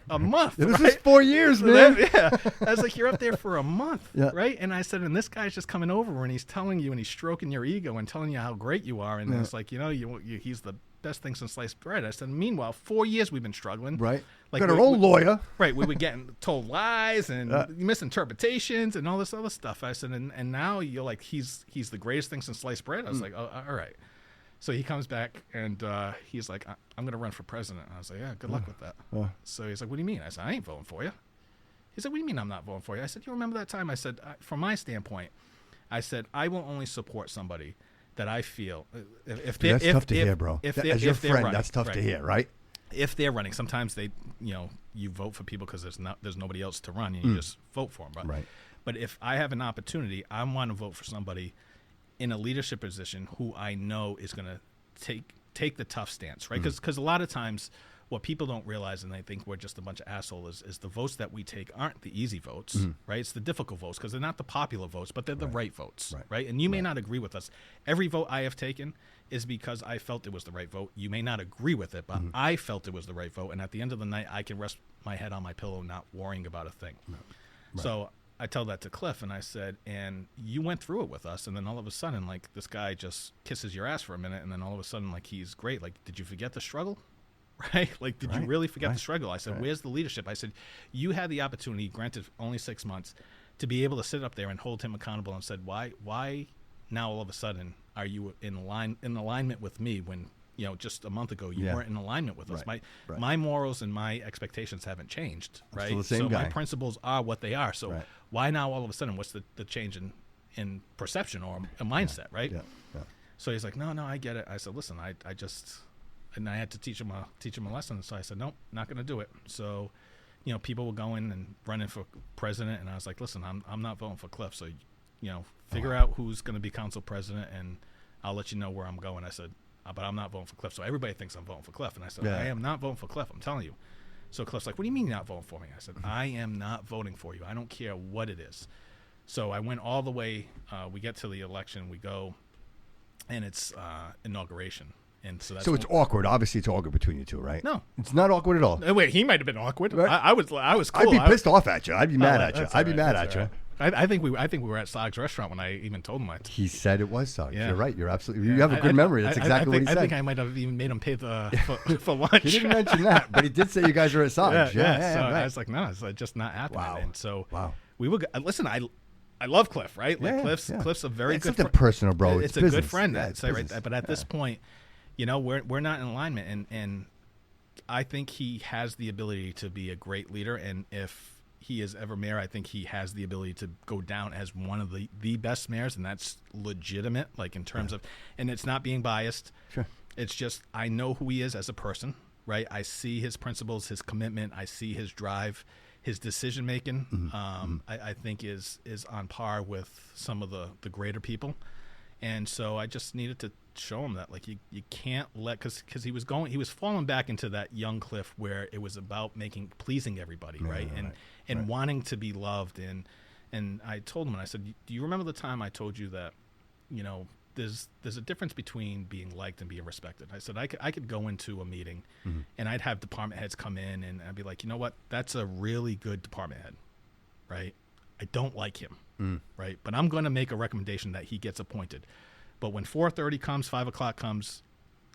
a month. This right? is 4 years, So man. yeah. I was like, you're up there for a month, Yeah. right? And I said, and this guy's just coming over and he's telling you and he's stroking your ego and telling you how great you are. And it's like, he's the best thing since sliced bread. I said, meanwhile, 4 years we've been struggling. Right. Like Got our own lawyer. Right. We were getting told lies and misinterpretations and all this other stuff. I said, and now you're like, he's the greatest thing since sliced bread. I was like, oh, all right. So he comes back and he's like, I'm going to run for president. And I was like, yeah, good luck with that. So he's like, what do you mean? I said, I ain't voting for you. He said, what do you mean I'm not voting for you? I said, you remember that time? I said, from my standpoint, I said, I will only support somebody that I feel if Dude, that's tough to hear, bro. As your friend, running, that's tough to hear, right? If they're running, sometimes they, you vote for people because there's nobody else to run, and you just vote for them. Right. But if I have an opportunity, I want to vote for somebody in a leadership position who I know is going to take the tough stance, right? Because a lot of times what people don't realize, and they think we're just a bunch of assholes, is the votes that we take aren't the easy votes, right? It's the difficult votes because they're not the popular votes, but they're the right votes, right? And you may not agree with us. Every vote I have taken is because I felt it was the right vote. You may not agree with it, but I felt it was the right vote. And at the end of the night, I can rest my head on my pillow not worrying about a thing. So I tell that to Cliff, and I said, and you went through it with us, and then all of a sudden, like, this guy just kisses your ass for a minute, and then all of a sudden, like, he's great. Like, did you forget the struggle? Right? Like, did you really forget the struggle? I said, where's the leadership? I said, you had the opportunity, granted only 6 months, to be able to sit up there and hold him accountable and said, why now all of a sudden are you in alignment with me when, just a month ago you weren't in alignment with us? My morals and my expectations haven't changed, right? Still the same so guy. my principles are what they are. So why now all of a sudden, what's the change in perception or a mindset, right? Yeah. So he's like, no, I get it. I said, listen, I had to teach him a lesson. So I said, nope, not going to do it. So, people were going and running for president, and I was like, listen, I'm not voting for Cliff. So, figure out who's going to be council president, and I'll let you know where I'm going. I said, but I'm not voting for Cliff. So everybody thinks I'm voting for Cliff, and I said, I am not voting for Cliff. I'm telling you. So Cliff's like, what do you mean you're not voting for me? I said, I am not voting for you. I don't care what it is. So I went all the way. We get to the election. We go, and it's inauguration. And so that's So it's awkward. Obviously, it's awkward between you two, right? No. It's not awkward at all. Wait, he might have been awkward. Right. I was cool. I'd be pissed off at you. I'd be mad at you. That's I'd be all right. mad That's at all you. right. I think we were at Sog's restaurant when I even told him that. He said it was so. Yeah. You're right. You're absolutely. You have a good memory. That's exactly what he said. I think I might have even made him pay for lunch. He didn't mention that, but he did say you guys were at Sog's. Yeah, So right. I was like, no, it's just not happening. Wow. And so Wow. we were. Listen, I love Cliff, right? Like Yeah, Cliff's a very it's good. something personal, bro. It's a business. good friend. Yeah, it's Right. business. But at this point, we're not in alignment, and I think he has the ability to be a great leader, and if he is ever mayor, I think he has the ability to go down as one of the best mayors, and that's legitimate, like in terms of, and it's not being biased. Sure. It's just I know who he is as a person, right? I see his principles, his commitment. I see his drive, his decision making. I think is on par with some of the greater people, and so I just needed to show him that like you can't let because he was falling back into that young Cliff where it was about pleasing everybody, right? And wanting to be loved, and I told him, and I said, do you remember the time I told you that, you know, there's a difference between being liked and being respected? I said I could go into a meeting and I'd have department heads come in and I'd be like, you know what, that's a really good department head, right? I don't like him, right? But I'm going to make a recommendation that he gets appointed. But when 4:30 comes, 5 o'clock comes,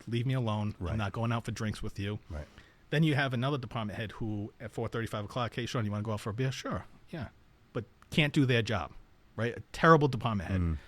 leave me alone. Right. I'm not going out for drinks with you. Right. Then you have another department head who at 4:30, 5 o'clock, hey, Shawn, you want to go out for a beer? Sure, yeah. But can't do their job, right? A terrible department head.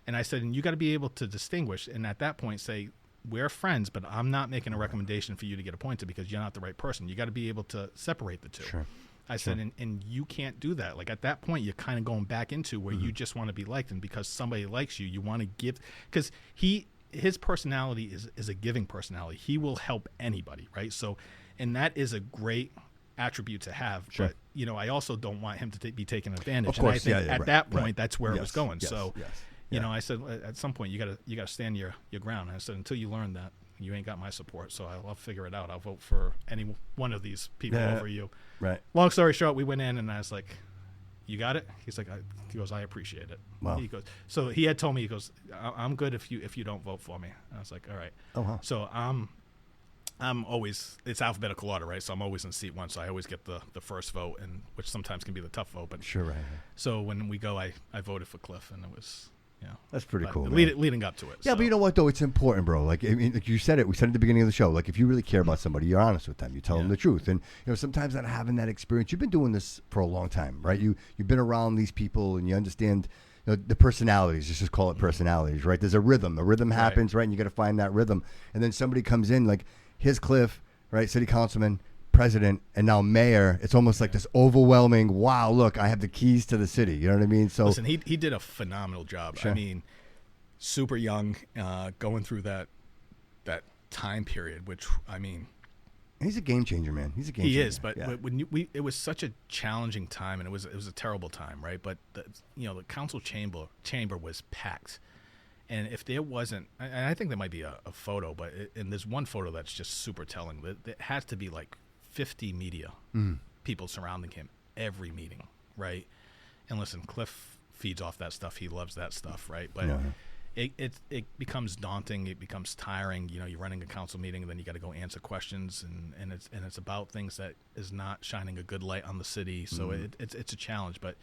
And I said, and you got to be able to distinguish and at that point say, we're friends, but I'm not making a recommendation for you to get appointed because you're not the right person. You got to be able to separate the two. Sure. I said, and you can't do that. Like at that point, you're kind of going back into where you just want to be liked, and because somebody likes you, you want to give. Because his personality is a giving personality. He will help anybody, right? So, and that is a great attribute to have. Sure. But you know, I also don't want him to be taken advantage. Of course, and I think at that point, right. that's where it was going. Yes, so, yes. you know, I said at some point you gotta stand your ground. And I said until you learn that, you ain't got my support, so I'll figure it out. I'll vote for any one of these people over you. Right. Long story short, we went in and I was like, you got it? He's like, he goes, I appreciate it. Wow. He goes, so he had told me, he goes, I'm good if you don't vote for me. And I was like, all right. Oh, wow. So I'm always, it's alphabetical order, right? So I'm always in seat 1, so I always get the first vote, and which sometimes can be the tough vote. But sure, right. So when we go, I voted for Cliff, and it was. Yeah, that's pretty cool. Leading up to it. Yeah, so. But you know what though? It's important, bro. Like, I mean, like you said it. We said at the beginning of the show. Like, if you really care about somebody, you're honest with them. You tell them the truth. And you know, sometimes not having that experience. You've been doing this for a long time, right? You've been around these people, and you understand the personalities. Let's just call it personalities, right? There's a rhythm. A rhythm happens, right? And you got to find that rhythm. And then somebody comes in, like here's Cliff, right? City councilman, president, and now mayor. It's almost like this overwhelming, wow, look, I have the keys to the city. You know what I mean? So listen, he did a phenomenal job. Sure. I mean, super young, going through that time period, which, I mean, he's a game changer, man. He's a game changer. He is, but when it was such a challenging time, and it was a terrible time, right? But the council chamber was packed. And if there wasn't, and I think there might be a photo, but and there's one photo that's just super telling. It has to be like 50 media people surrounding him every meeting, right? And listen, Cliff feeds off that stuff. He loves that stuff, right? But it becomes daunting. It becomes tiring. You know, you're running a council meeting, and then you got to go answer questions, and it's about things that is not shining a good light on the city. So it's a challenge. But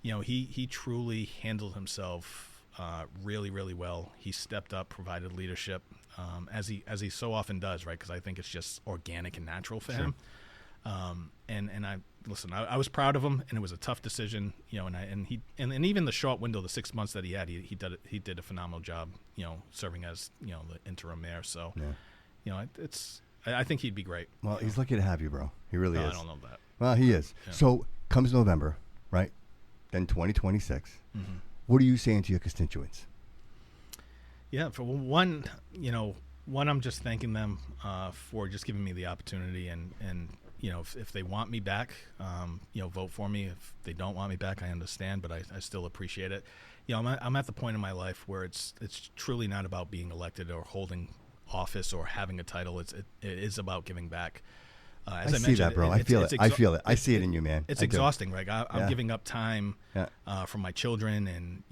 you know, he truly handled himself really, really well. He stepped up, provided leadership, as he so often does, right? Because I think it's just organic and natural for him. And I was proud of him, and it was a tough decision, you know. And even the short window, the 6 months that he had, he did a phenomenal job, you know, serving as the interim mayor. So, you know, I think he'd be great. Well, he's lucky to have you, bro. He really is. I don't know that. Well, he is. Yeah. So comes November, right? Then 2026. Mm-hmm. What are you saying to your constituents? Yeah, for one, I'm just thanking them for just giving me the opportunity, and you know, if they want me back, vote for me. If they don't want me back, I understand, but I still appreciate it. You know, I'm at the point in my life where it's truly not about being elected or holding office or having a title. It is about giving back. As I see that, bro. I feel it. I feel it. I see it in you, man. It's exhausting, right? I'm giving up time from my children, and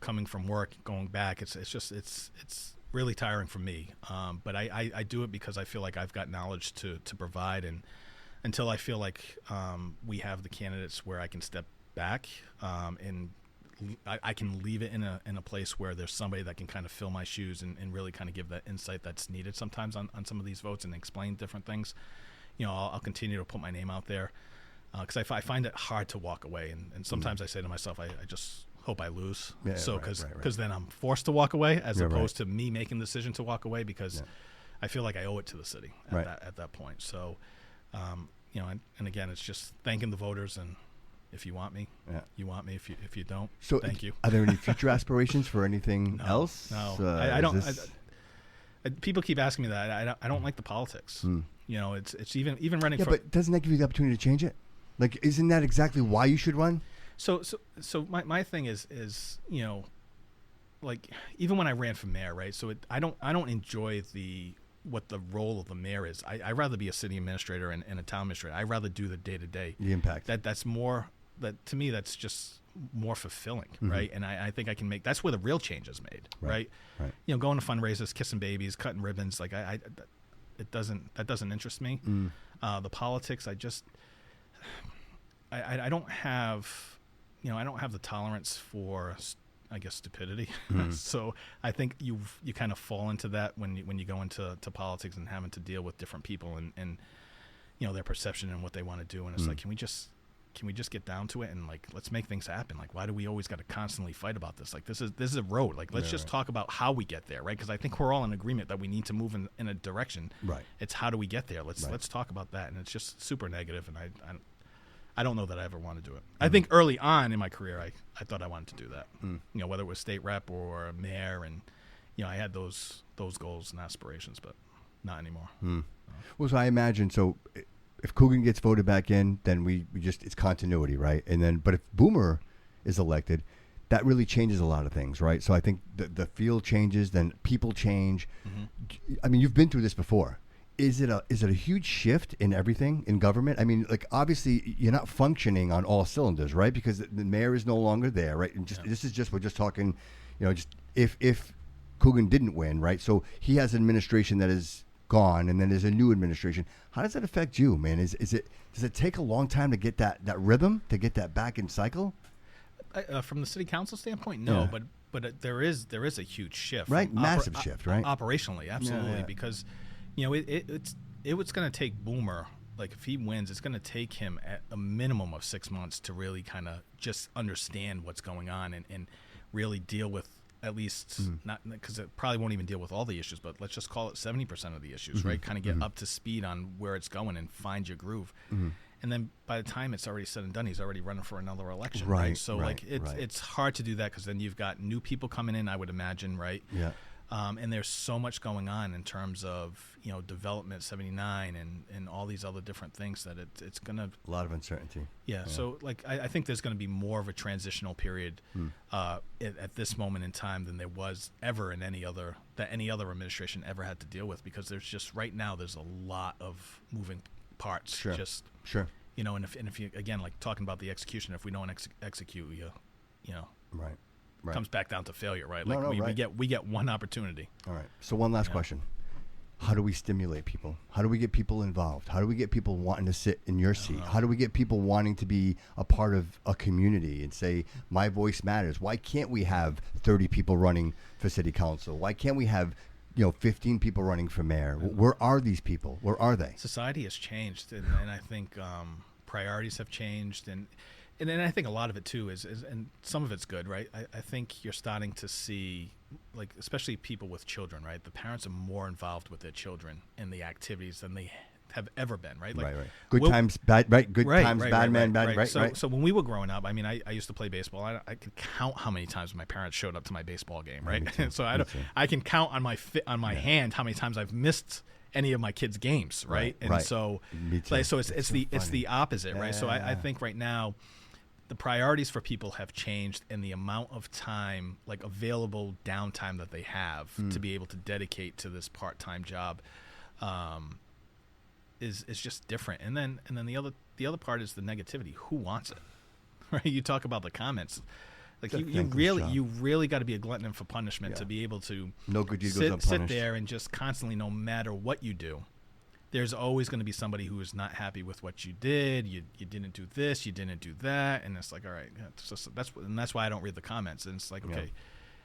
coming from work, going back. It's really tiring for me. But I do it because I feel like I've got knowledge to provide, and until I feel like we have the candidates where I can step back and I can leave it in a place where there's somebody that can kind of fill my shoes and really kind of give that insight that's needed sometimes on some of these votes and explain different things. I'll continue to put my name out there because I find it hard to walk away. And sometimes I say to myself, I just hope I lose. Because then I'm forced to walk away as opposed to me making the decision to walk away, because I feel like I owe it to the city at that point. So, you know, and again, it's just thanking the voters, and if you want me, you want me. If you don't, so thank you. Are there any future aspirations for anything else? No, I don't. People keep asking me that. I don't like the politics. You know, it's even running. Yeah, but doesn't that give you the opportunity to change it? Like, isn't that exactly why you should run? So my thing is you know, like even when I ran for mayor, right? So I don't enjoy what the role of the mayor is. I'd rather be a city administrator and a town administrator. I'd rather do the day to day. The impact. That's more. That to me, that's just more fulfilling, right? And I think I can make. That's where the real change is made, right? You know, going to fundraisers, kissing babies, cutting ribbons. Like that doesn't interest me. The politics, I don't have, you know, I don't have the tolerance for, I guess, stupidity. So I think you kind of fall into that when you go into politics and having to deal with different people and you know, their perception and what they want to do. And it's like, can we just get down to it and like, let's make things happen? Like, why do we always got to constantly fight about this? Like, this is a road. Like, let's just talk about how we get there, right? Because I think we're all in agreement that we need to move in a direction. Right. It's how do we get there? Let's talk about that. And it's just super negative, and I don't know that I ever want to do it. I think early on in my career, I thought I wanted to do that. You know, whether it was state rep or mayor, and you know, I had those goals and aspirations, but not anymore. Well, so I imagine if Coogan gets voted back in, then we just it's continuity, right? And then, but if Boomer is elected, that really changes a lot of things, right? So I think the field changes, then people change. I mean, you've been through this before. Is it a huge shift in everything in government? I mean, like, obviously you're not functioning on all cylinders, right? Because the mayor is no longer there, right? And we're just talking, you know, just if Coogan didn't win, right? So he has an administration that is gone, and then there's a new administration. How does that affect you, man? Does it take a long time to get that rhythm, to get that back in cycle? From the city council standpoint, no, but there is a huge shift, right? Massive shift, right? Operationally, absolutely, because you know it's going to take Boomer, like if he wins, it's going to take him at a minimum of 6 months to really kind of just understand what's going on and really deal with. At least not because it probably won't even deal with all the issues, but let's just call it 70% of the issues, right? Kind of get up to speed on where it's going and find your groove. And then by the time it's already said and done, he's already running for another election, right? So it's hard to do that because then you've got new people coming in, I would imagine, right? Yeah. And there's so much going on in terms of, you know, development 79 and all these other different things that it's going to... A lot of uncertainty. Yeah. So, like, I think there's going to be more of a transitional period at this moment in time than there was ever in any other administration ever had to deal with, because there's just, right now, there's a lot of moving parts. Sure. You know, and if you, again, like talking about the execution, if we don't execute, you know... Right. Comes back down to failure, right? Like we get one opportunity. All right. So one last question. How do we stimulate people? How do we get people involved? How do we get people wanting to sit in your seat? How do we get people wanting to be a part of a community and say, my voice matters? Why can't we have 30 people running for city council? Why can't we have 15 people running for mayor? Where are these people? Where are they? Society has changed, and I think priorities have changed, and then I think a lot of it too is and some of it's good, right? I think you're starting to see, like, especially people with children, right? The parents are more involved with their children in the activities than they have ever been, right? Like, right. Good times, bad, right? Good times, bad man, bad, right? So when we were growing up, I mean, I used to play baseball. I could count how many times my parents showed up to my baseball game, right? So I can count on my hand how many times I've missed any of my kids' games, right? And so, so it's the opposite, right? So I think right now, the priorities for people have changed, and the amount of time, like available downtime that they have to be able to dedicate to this part-time job, is just different. And then the other part is the negativity. Who wants it? Right? You talk about the comments. Like you really got to be a glutton for punishment to be able to sit there and just constantly, no matter what you do, there's always going to be somebody who is not happy with what you did. You didn't do this, you didn't do that, and it's like, all right, that's why I don't read the comments. And it's like, okay,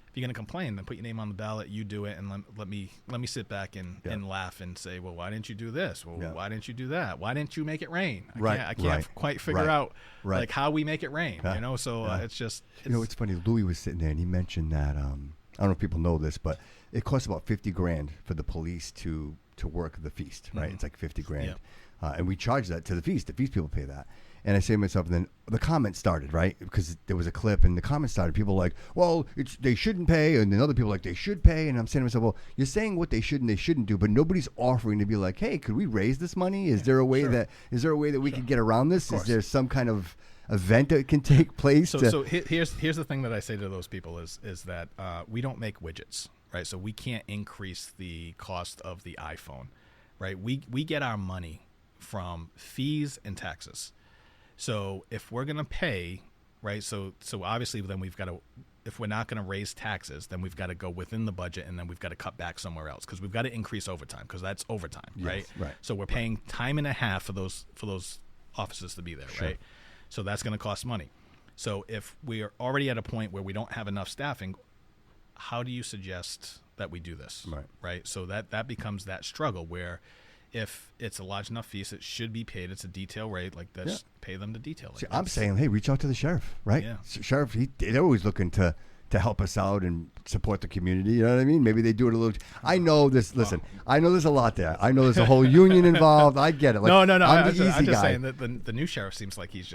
if you're going to complain, then put your name on the ballot. You do it, and let me sit back and laugh and say, well, why didn't you do this? Well, why didn't you do that? Why didn't you make it rain? I can't quite figure out like how we make it rain. You know, so it's just it's funny. Louis was sitting there and he mentioned that I don't know if people know this, but it costs about $50,000 for the police to to work the feast, right? It's like 50 grand. Yep. And we charge that to the feast. The feast people pay that. And I say to myself, and then the comments started, right? Because there was a clip, and the comments started. People were like, well, they shouldn't pay. And then other people were like, they should pay. And I'm saying to myself, well, you're saying what they should and they shouldn't do, but nobody's offering to be like, hey, could we raise this money? Is there a way that we could get around this? Is there some kind of event that can take place? So here's the thing that I say to those people is that we don't make widgets, right? So we can't increase the cost of the iPhone, right? We get our money from fees and taxes. So if we're going to pay, right, so obviously then we've got to, if we're not going to raise taxes, then we've got to go within the budget, and then we've got to cut back somewhere else because we've got to increase overtime because that's overtime, right? Right. So we're paying time and a half for those offices to be there, right? So that's going to cost money. So if we are already at a point where we don't have enough staffing, how do you suggest that we do this, right? So that becomes that struggle where if it's a large enough fees, it should be paid. It's a detail rate, like this. Pay them the detail. See, I'm saying, hey, reach out to the sheriff, right? Yeah. Sheriff, they're always looking to help us out and support the community. You know what I mean? Maybe they do it a little. I know this. Listen, I know there's a lot there. I know there's a whole union involved. I get it. Like, no. I'm I'm just saying that the new sheriff seems like he's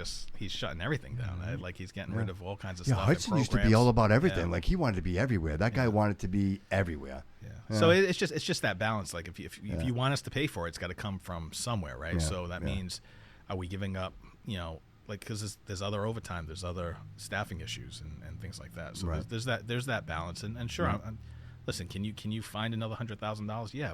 shutting everything down. Right? Like he's getting rid of all kinds of stuff. Hudson used to be all about everything. Like he wanted to be everywhere. That guy wanted to be everywhere. Yeah. So it's just that balance. Like if you want us to pay for it, it's got to come from somewhere, right? So that means, are we giving up? Like because there's other overtime, there's other staffing issues and things like that. So there's that balance. And sure, listen, can you find another $100,000? Yeah,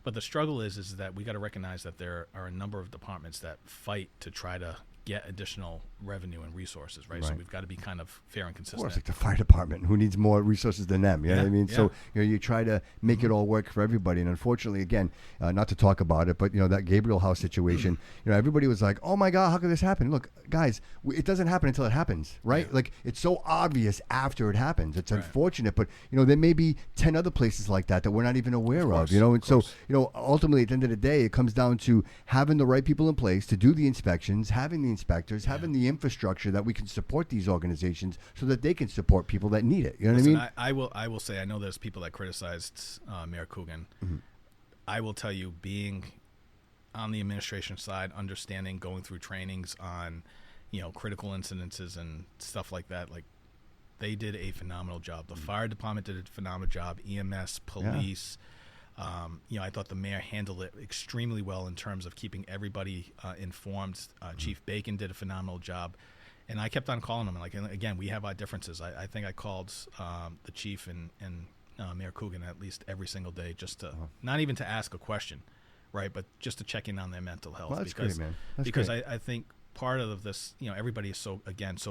but the struggle is that we got to recognize that there are a number of departments that fight to try to get additional revenue and resources, right? So we've got to be kind of fair and consistent. Of course, like the fire department, who needs more resources than them? You know what I mean? Yeah. So you try to make it all work for everybody. And unfortunately, again, not to talk about it, but that Gabriel House situation, everybody was like, "Oh my God, how could this happen?" Look, guys, it doesn't happen until it happens, right? Like it's so obvious after it happens. It's unfortunate, but there may be 10 other places like that we're not even aware of. And so ultimately, at the end of the day, it comes down to having the right people in place to do the inspections, having the inspectors, having the infrastructure that we can support these organizations so that they can support people that need it. You know what I mean? I will say, I know there's people that criticized Mayor Coogan. I will tell you, being on the administration side, understanding, going through trainings on, critical incidences and stuff like that, like they did a phenomenal job. The fire department did a phenomenal job. EMS, police. I thought the mayor handled it extremely well in terms of keeping everybody informed. Chief Bacon did a phenomenal job. And I kept on calling him. And again, we have our differences. I think I called the chief and Mayor Coogan at least every single day just to, not even to ask a question, right, but just to check in on their mental health. Well, that's great, man. That's because great. I think part of this, everybody is so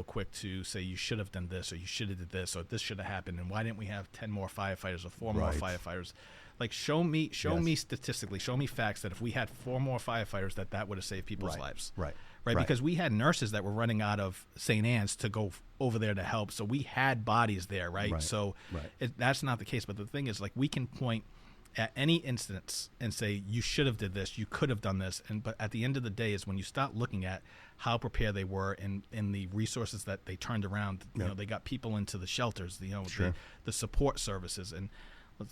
quick to say you should have done this or you should have did this or this should have happened and why didn't we have 10 more firefighters or 4 more firefighters? Like show me statistically, show me facts that if we had 4 more firefighters that would have saved people's lives. Right. Because we had nurses that were running out of St. Anne's to go over there to help. So we had bodies there, right? So that's not the case. But the thing is, like, we can point at any instance and say, you should have did this, you could have done this. But at the end of the day is when you start looking at how prepared they were and the resources that they turned around. They got people into the shelters, the support services. And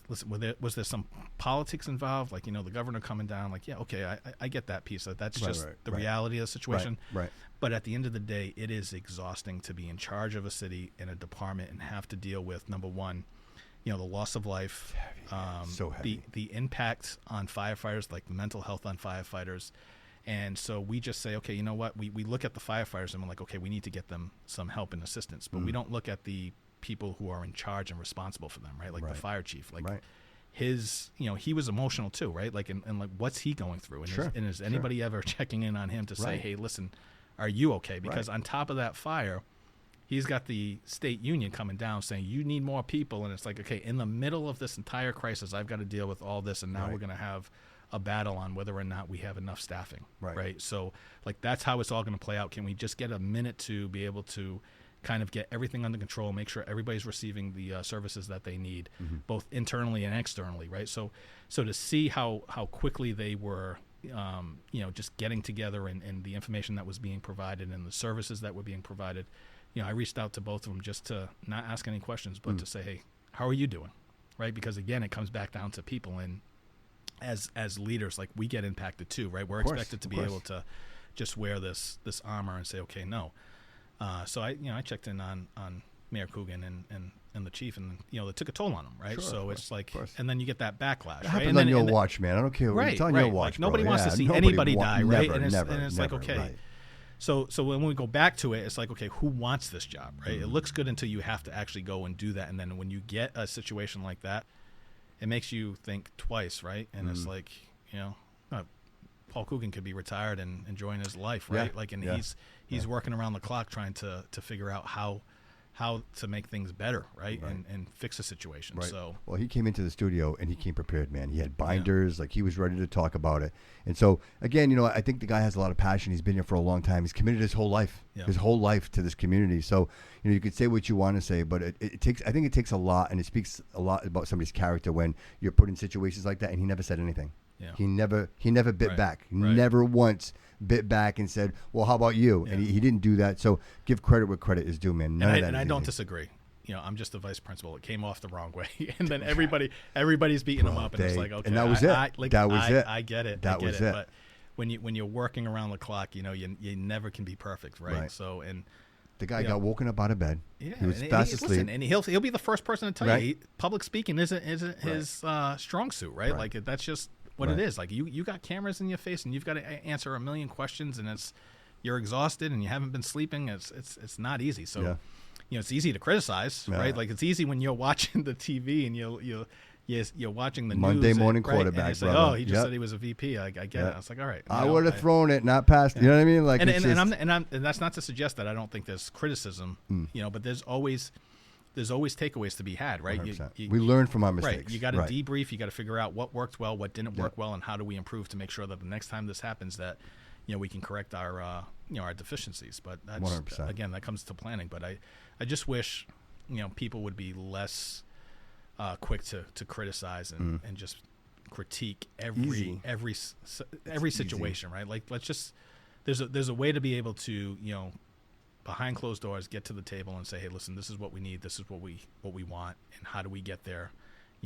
listen, was there some politics involved? Like, the governor coming down, like, I get that piece. That's just the reality of the situation. Right. But at the end of the day, it is exhausting to be in charge of a city and a department and have to deal with, number one, the loss of life, so heavy. The impact on firefighters, like the mental health on firefighters. And so we just say, okay, you know what? We look at the firefighters and we're like, okay, we need to get them some help and assistance. But we don't look at the people who are in charge and responsible for them, right? Like the fire chief, like his, he was emotional too, right? Like, and like, what's he going through? And is anybody ever checking in on him to say, hey, listen, are you okay? Because on top of that fire, he's got the state union coming down saying, you need more people. And it's like, okay, in the middle of this entire crisis, I've got to deal with all this. And now we're going to have a battle on whether or not we have enough staffing, right? So like, that's how it's all going to play out. Can we just get a minute to be able to kind of get everything under control, make sure everybody's receiving the services that they need, both internally and externally, right? So to see how quickly they were, just getting together and the information that was being provided and the services that were being provided, I reached out to both of them just to not ask any questions, but to say, hey, how are you doing, right? Because again, it comes back down to people, and as leaders, like we get impacted too, right? We're expected to be able to just wear this armor and say, okay, no. So I checked in on Mayor Coogan and the chief, and it took a toll on them, right? Sure, so it's like, and then you get that backlash. It happens on your watch, man. I don't care. Right, It's on right. your watch. Like, nobody wants to see anybody die, right? And it's like, okay. Right. So when we go back to it, it's like, okay, who wants this job, right? It looks good until you have to actually go and do that, and then when you get a situation like that, it makes you think twice, right? And it's like, Paul Coogan could be retired and enjoying his life, right? He's working around the clock trying to figure out how to make things better, right? And fix a situation. Right. So he came into the studio and he came prepared, man. He had binders, like he was ready to talk about it. And so again, I think the guy has a lot of passion. He's been here for a long time. He's committed his whole life, to this community. So you could say what you want to say, but it takes a lot, and it speaks a lot about somebody's character when you're put in situations like that. And he never said anything. Yeah. He never bit back. Never once bit back and said, well, how about you? Yeah. And he didn't do that. So give credit where credit is due, man. And I don't disagree. I'm just the vice principal. It came off the wrong way, and then everybody's beating him up, and it's like, okay, and that was it. That was it. I get it. That was it. But when you're working around the clock, you never can be perfect, right? So the guy got woken up out of bed. Yeah, he was fast asleep. Listen, and he'll be the first person to tell you public speaking isn't his strong suit, right? Like that's just what it is. Like you got cameras in your face, and you've got to answer a million questions, and you're exhausted, and you haven't been sleeping. It's not easy. So it's easy to criticize, right? Like it's easy when you're watching the TV and you're watching the Monday news, morning right? quarterback. And you say, he just said he was a VP. I get it. I was like, all right. I would have thrown it, not passed. You know what I mean? Like, and that's not to suggest that I don't think there's criticism, but there's always takeaways to be had, right? We learn from our mistakes. Right. You got to debrief. You got to figure out what worked well, what didn't work well, and how do we improve to make sure that the next time this happens, that we can correct our our deficiencies. But that's 100%. Again, that comes to planning. But I just wish people would be less quick to criticize and just critique every situation, right? Like there's a way to be able to behind closed doors get to the table and say, hey, listen, this is what we need, this is what we want, and how do we get there?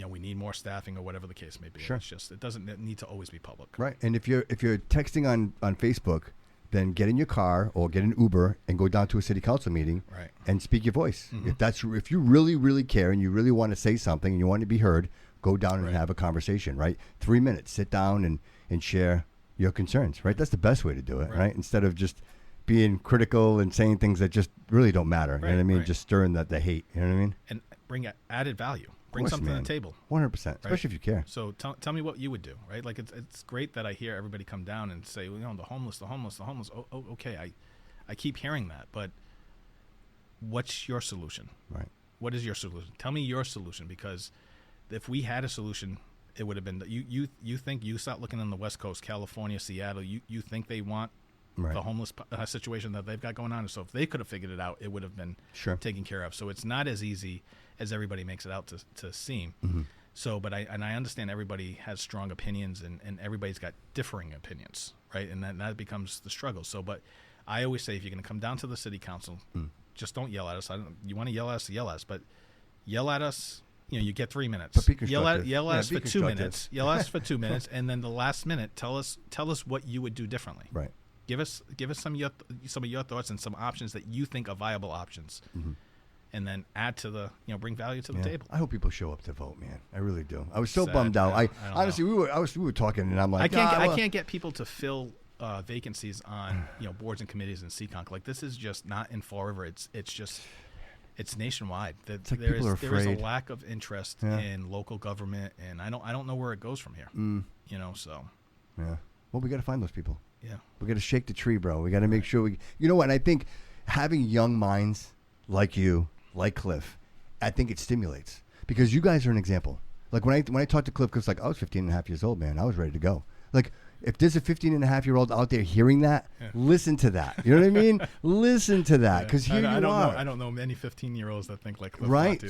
We need more staffing or whatever the case may be. Sure. It's just it doesn't need to always be public. Right. And if you're texting on Facebook, then get in your car or get an Uber and go down to a city council meeting and speak your voice. Mm-hmm. If you really, really care and you really want to say something and you want to be heard, go down and have a conversation, right? 3 minutes, sit down and share your concerns, right? That's the best way to do it, right? Instead of just being critical and saying things that just really don't matter. You know what I mean? Just stirring the hate, you know what I mean? And bring added value. Bring something to the table. 100%, especially if you care. So tell me what you would do, right? Like it's great that I hear everybody come down and say, the homeless. Oh, okay, I keep hearing that, but what's your solution? Right. What is your solution? Tell me your solution, because if we had a solution, it would have been you think you start looking on the West Coast, California, Seattle. You think they want the homeless situation that they've got going on. So if they could have figured it out, it would have been taken care of. So it's not as easy as everybody makes it out to seem. Mm-hmm. So, but I understand everybody has strong opinions and everybody's got differing opinions, right? And that becomes the struggle. So, but I always say, if you're going to come down to the city council, just don't yell at us. You want to yell at us, but yell at us. You get 3 minutes. Yell at us for 2 minutes. Yell at us for 2 minutes, and then the last minute, tell us what you would do differently. Right. Give us some of your thoughts and some options that you think are viable options. Mm-hmm. And then add to the, bring value to the table. I hope people show up to vote, man. I really do. I was so bummed out. I honestly, we were talking, and I'm like, I can't get people to fill vacancies on boards and committees in Seekonk. Like, this is just not in Fall River. It's nationwide. That like there is a lack of interest in local government, and I don't know where it goes from here. So yeah. Well, we got to find those people. Yeah, we got to shake the tree, bro. We got to make sure we. You know what? And I think having young minds like you, like Cliff, I think it stimulates, because you guys are an example. Like when I talked to Cliff's like, I was 15 and a half years old, man. I was ready to go. Like, if there's a 15-and-a-half-year-old out there hearing that, listen to that. You know what I mean? Listen to that, because here you are. I don't know many 15-year-olds that think like Cliff. Right?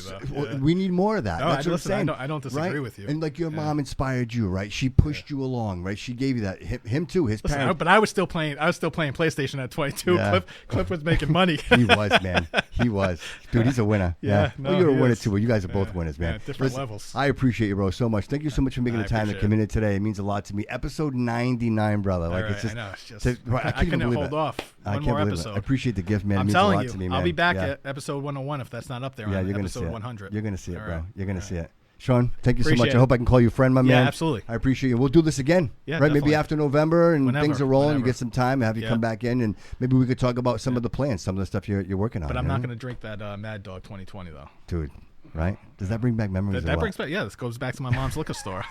We need more of that. No, That's what I'm saying. I don't disagree with you. And like your mom inspired you, right? She pushed you along, right? She gave you that. Him too. His parents. But I was still playing PlayStation at 22. Yeah. Cliff was making money. He was, man. He was. Dude, he's a winner. Yeah, no, well, you're a he winner is. too, but you guys are both Yeah, winners, man. yeah, different levels. I appreciate you, bro, so much. Thank you so much for making the time to appreciate come it. in today. It means a lot to me. Episode 99, brother. Like, All right, it's just, I know. It's just, I can't couldn't believe hold it. off. I One can't more believe episode. it. I appreciate the gift, man. It I'm means telling a lot you, to me, man. I'll be back Yeah. at episode 101 if that's not up there. Yeah, on you're gonna see episode it. 100. You're gonna see it, All bro. right. You're gonna All see right. it. Sean, thank you so much. Appreciate I hope I can call you friend, my Yeah, man. absolutely. I appreciate you. We'll do this again. Yeah, right? Maybe definitely. after November and Whenever, things are rolling, you whenever. get some time, have you Yeah. come back in, and maybe we could talk about some of the plans, some of the stuff you're working on. But I'm you not know? going to drink that Mad Dog 2020 though. Dude, right? Does that bring back memories? That brings back. Yeah, this goes back to my mom's liquor store.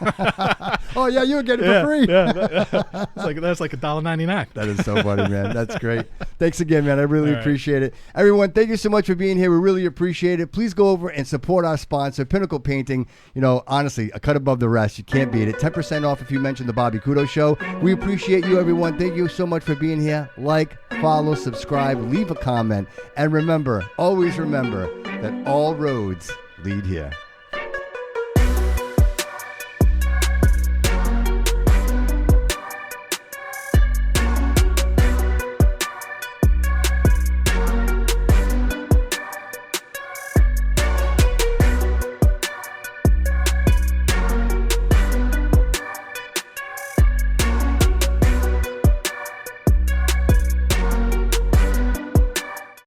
Oh yeah, you were getting it for free. That's like $1.99. That is so funny, man. That's great. Thanks again, man. I really All right. appreciate it. Everyone, thank you so much for being here. We really appreciate it. Please go over and support our sponsor, Pinnacle Painting. You know, honestly, a cut above the rest. You can't beat it. 10% off if you mention the Bobby Couto Show. We appreciate you, everyone. Thank you so much for being here. Like, follow, subscribe, leave a comment. And remember, always remember that all roads lead here.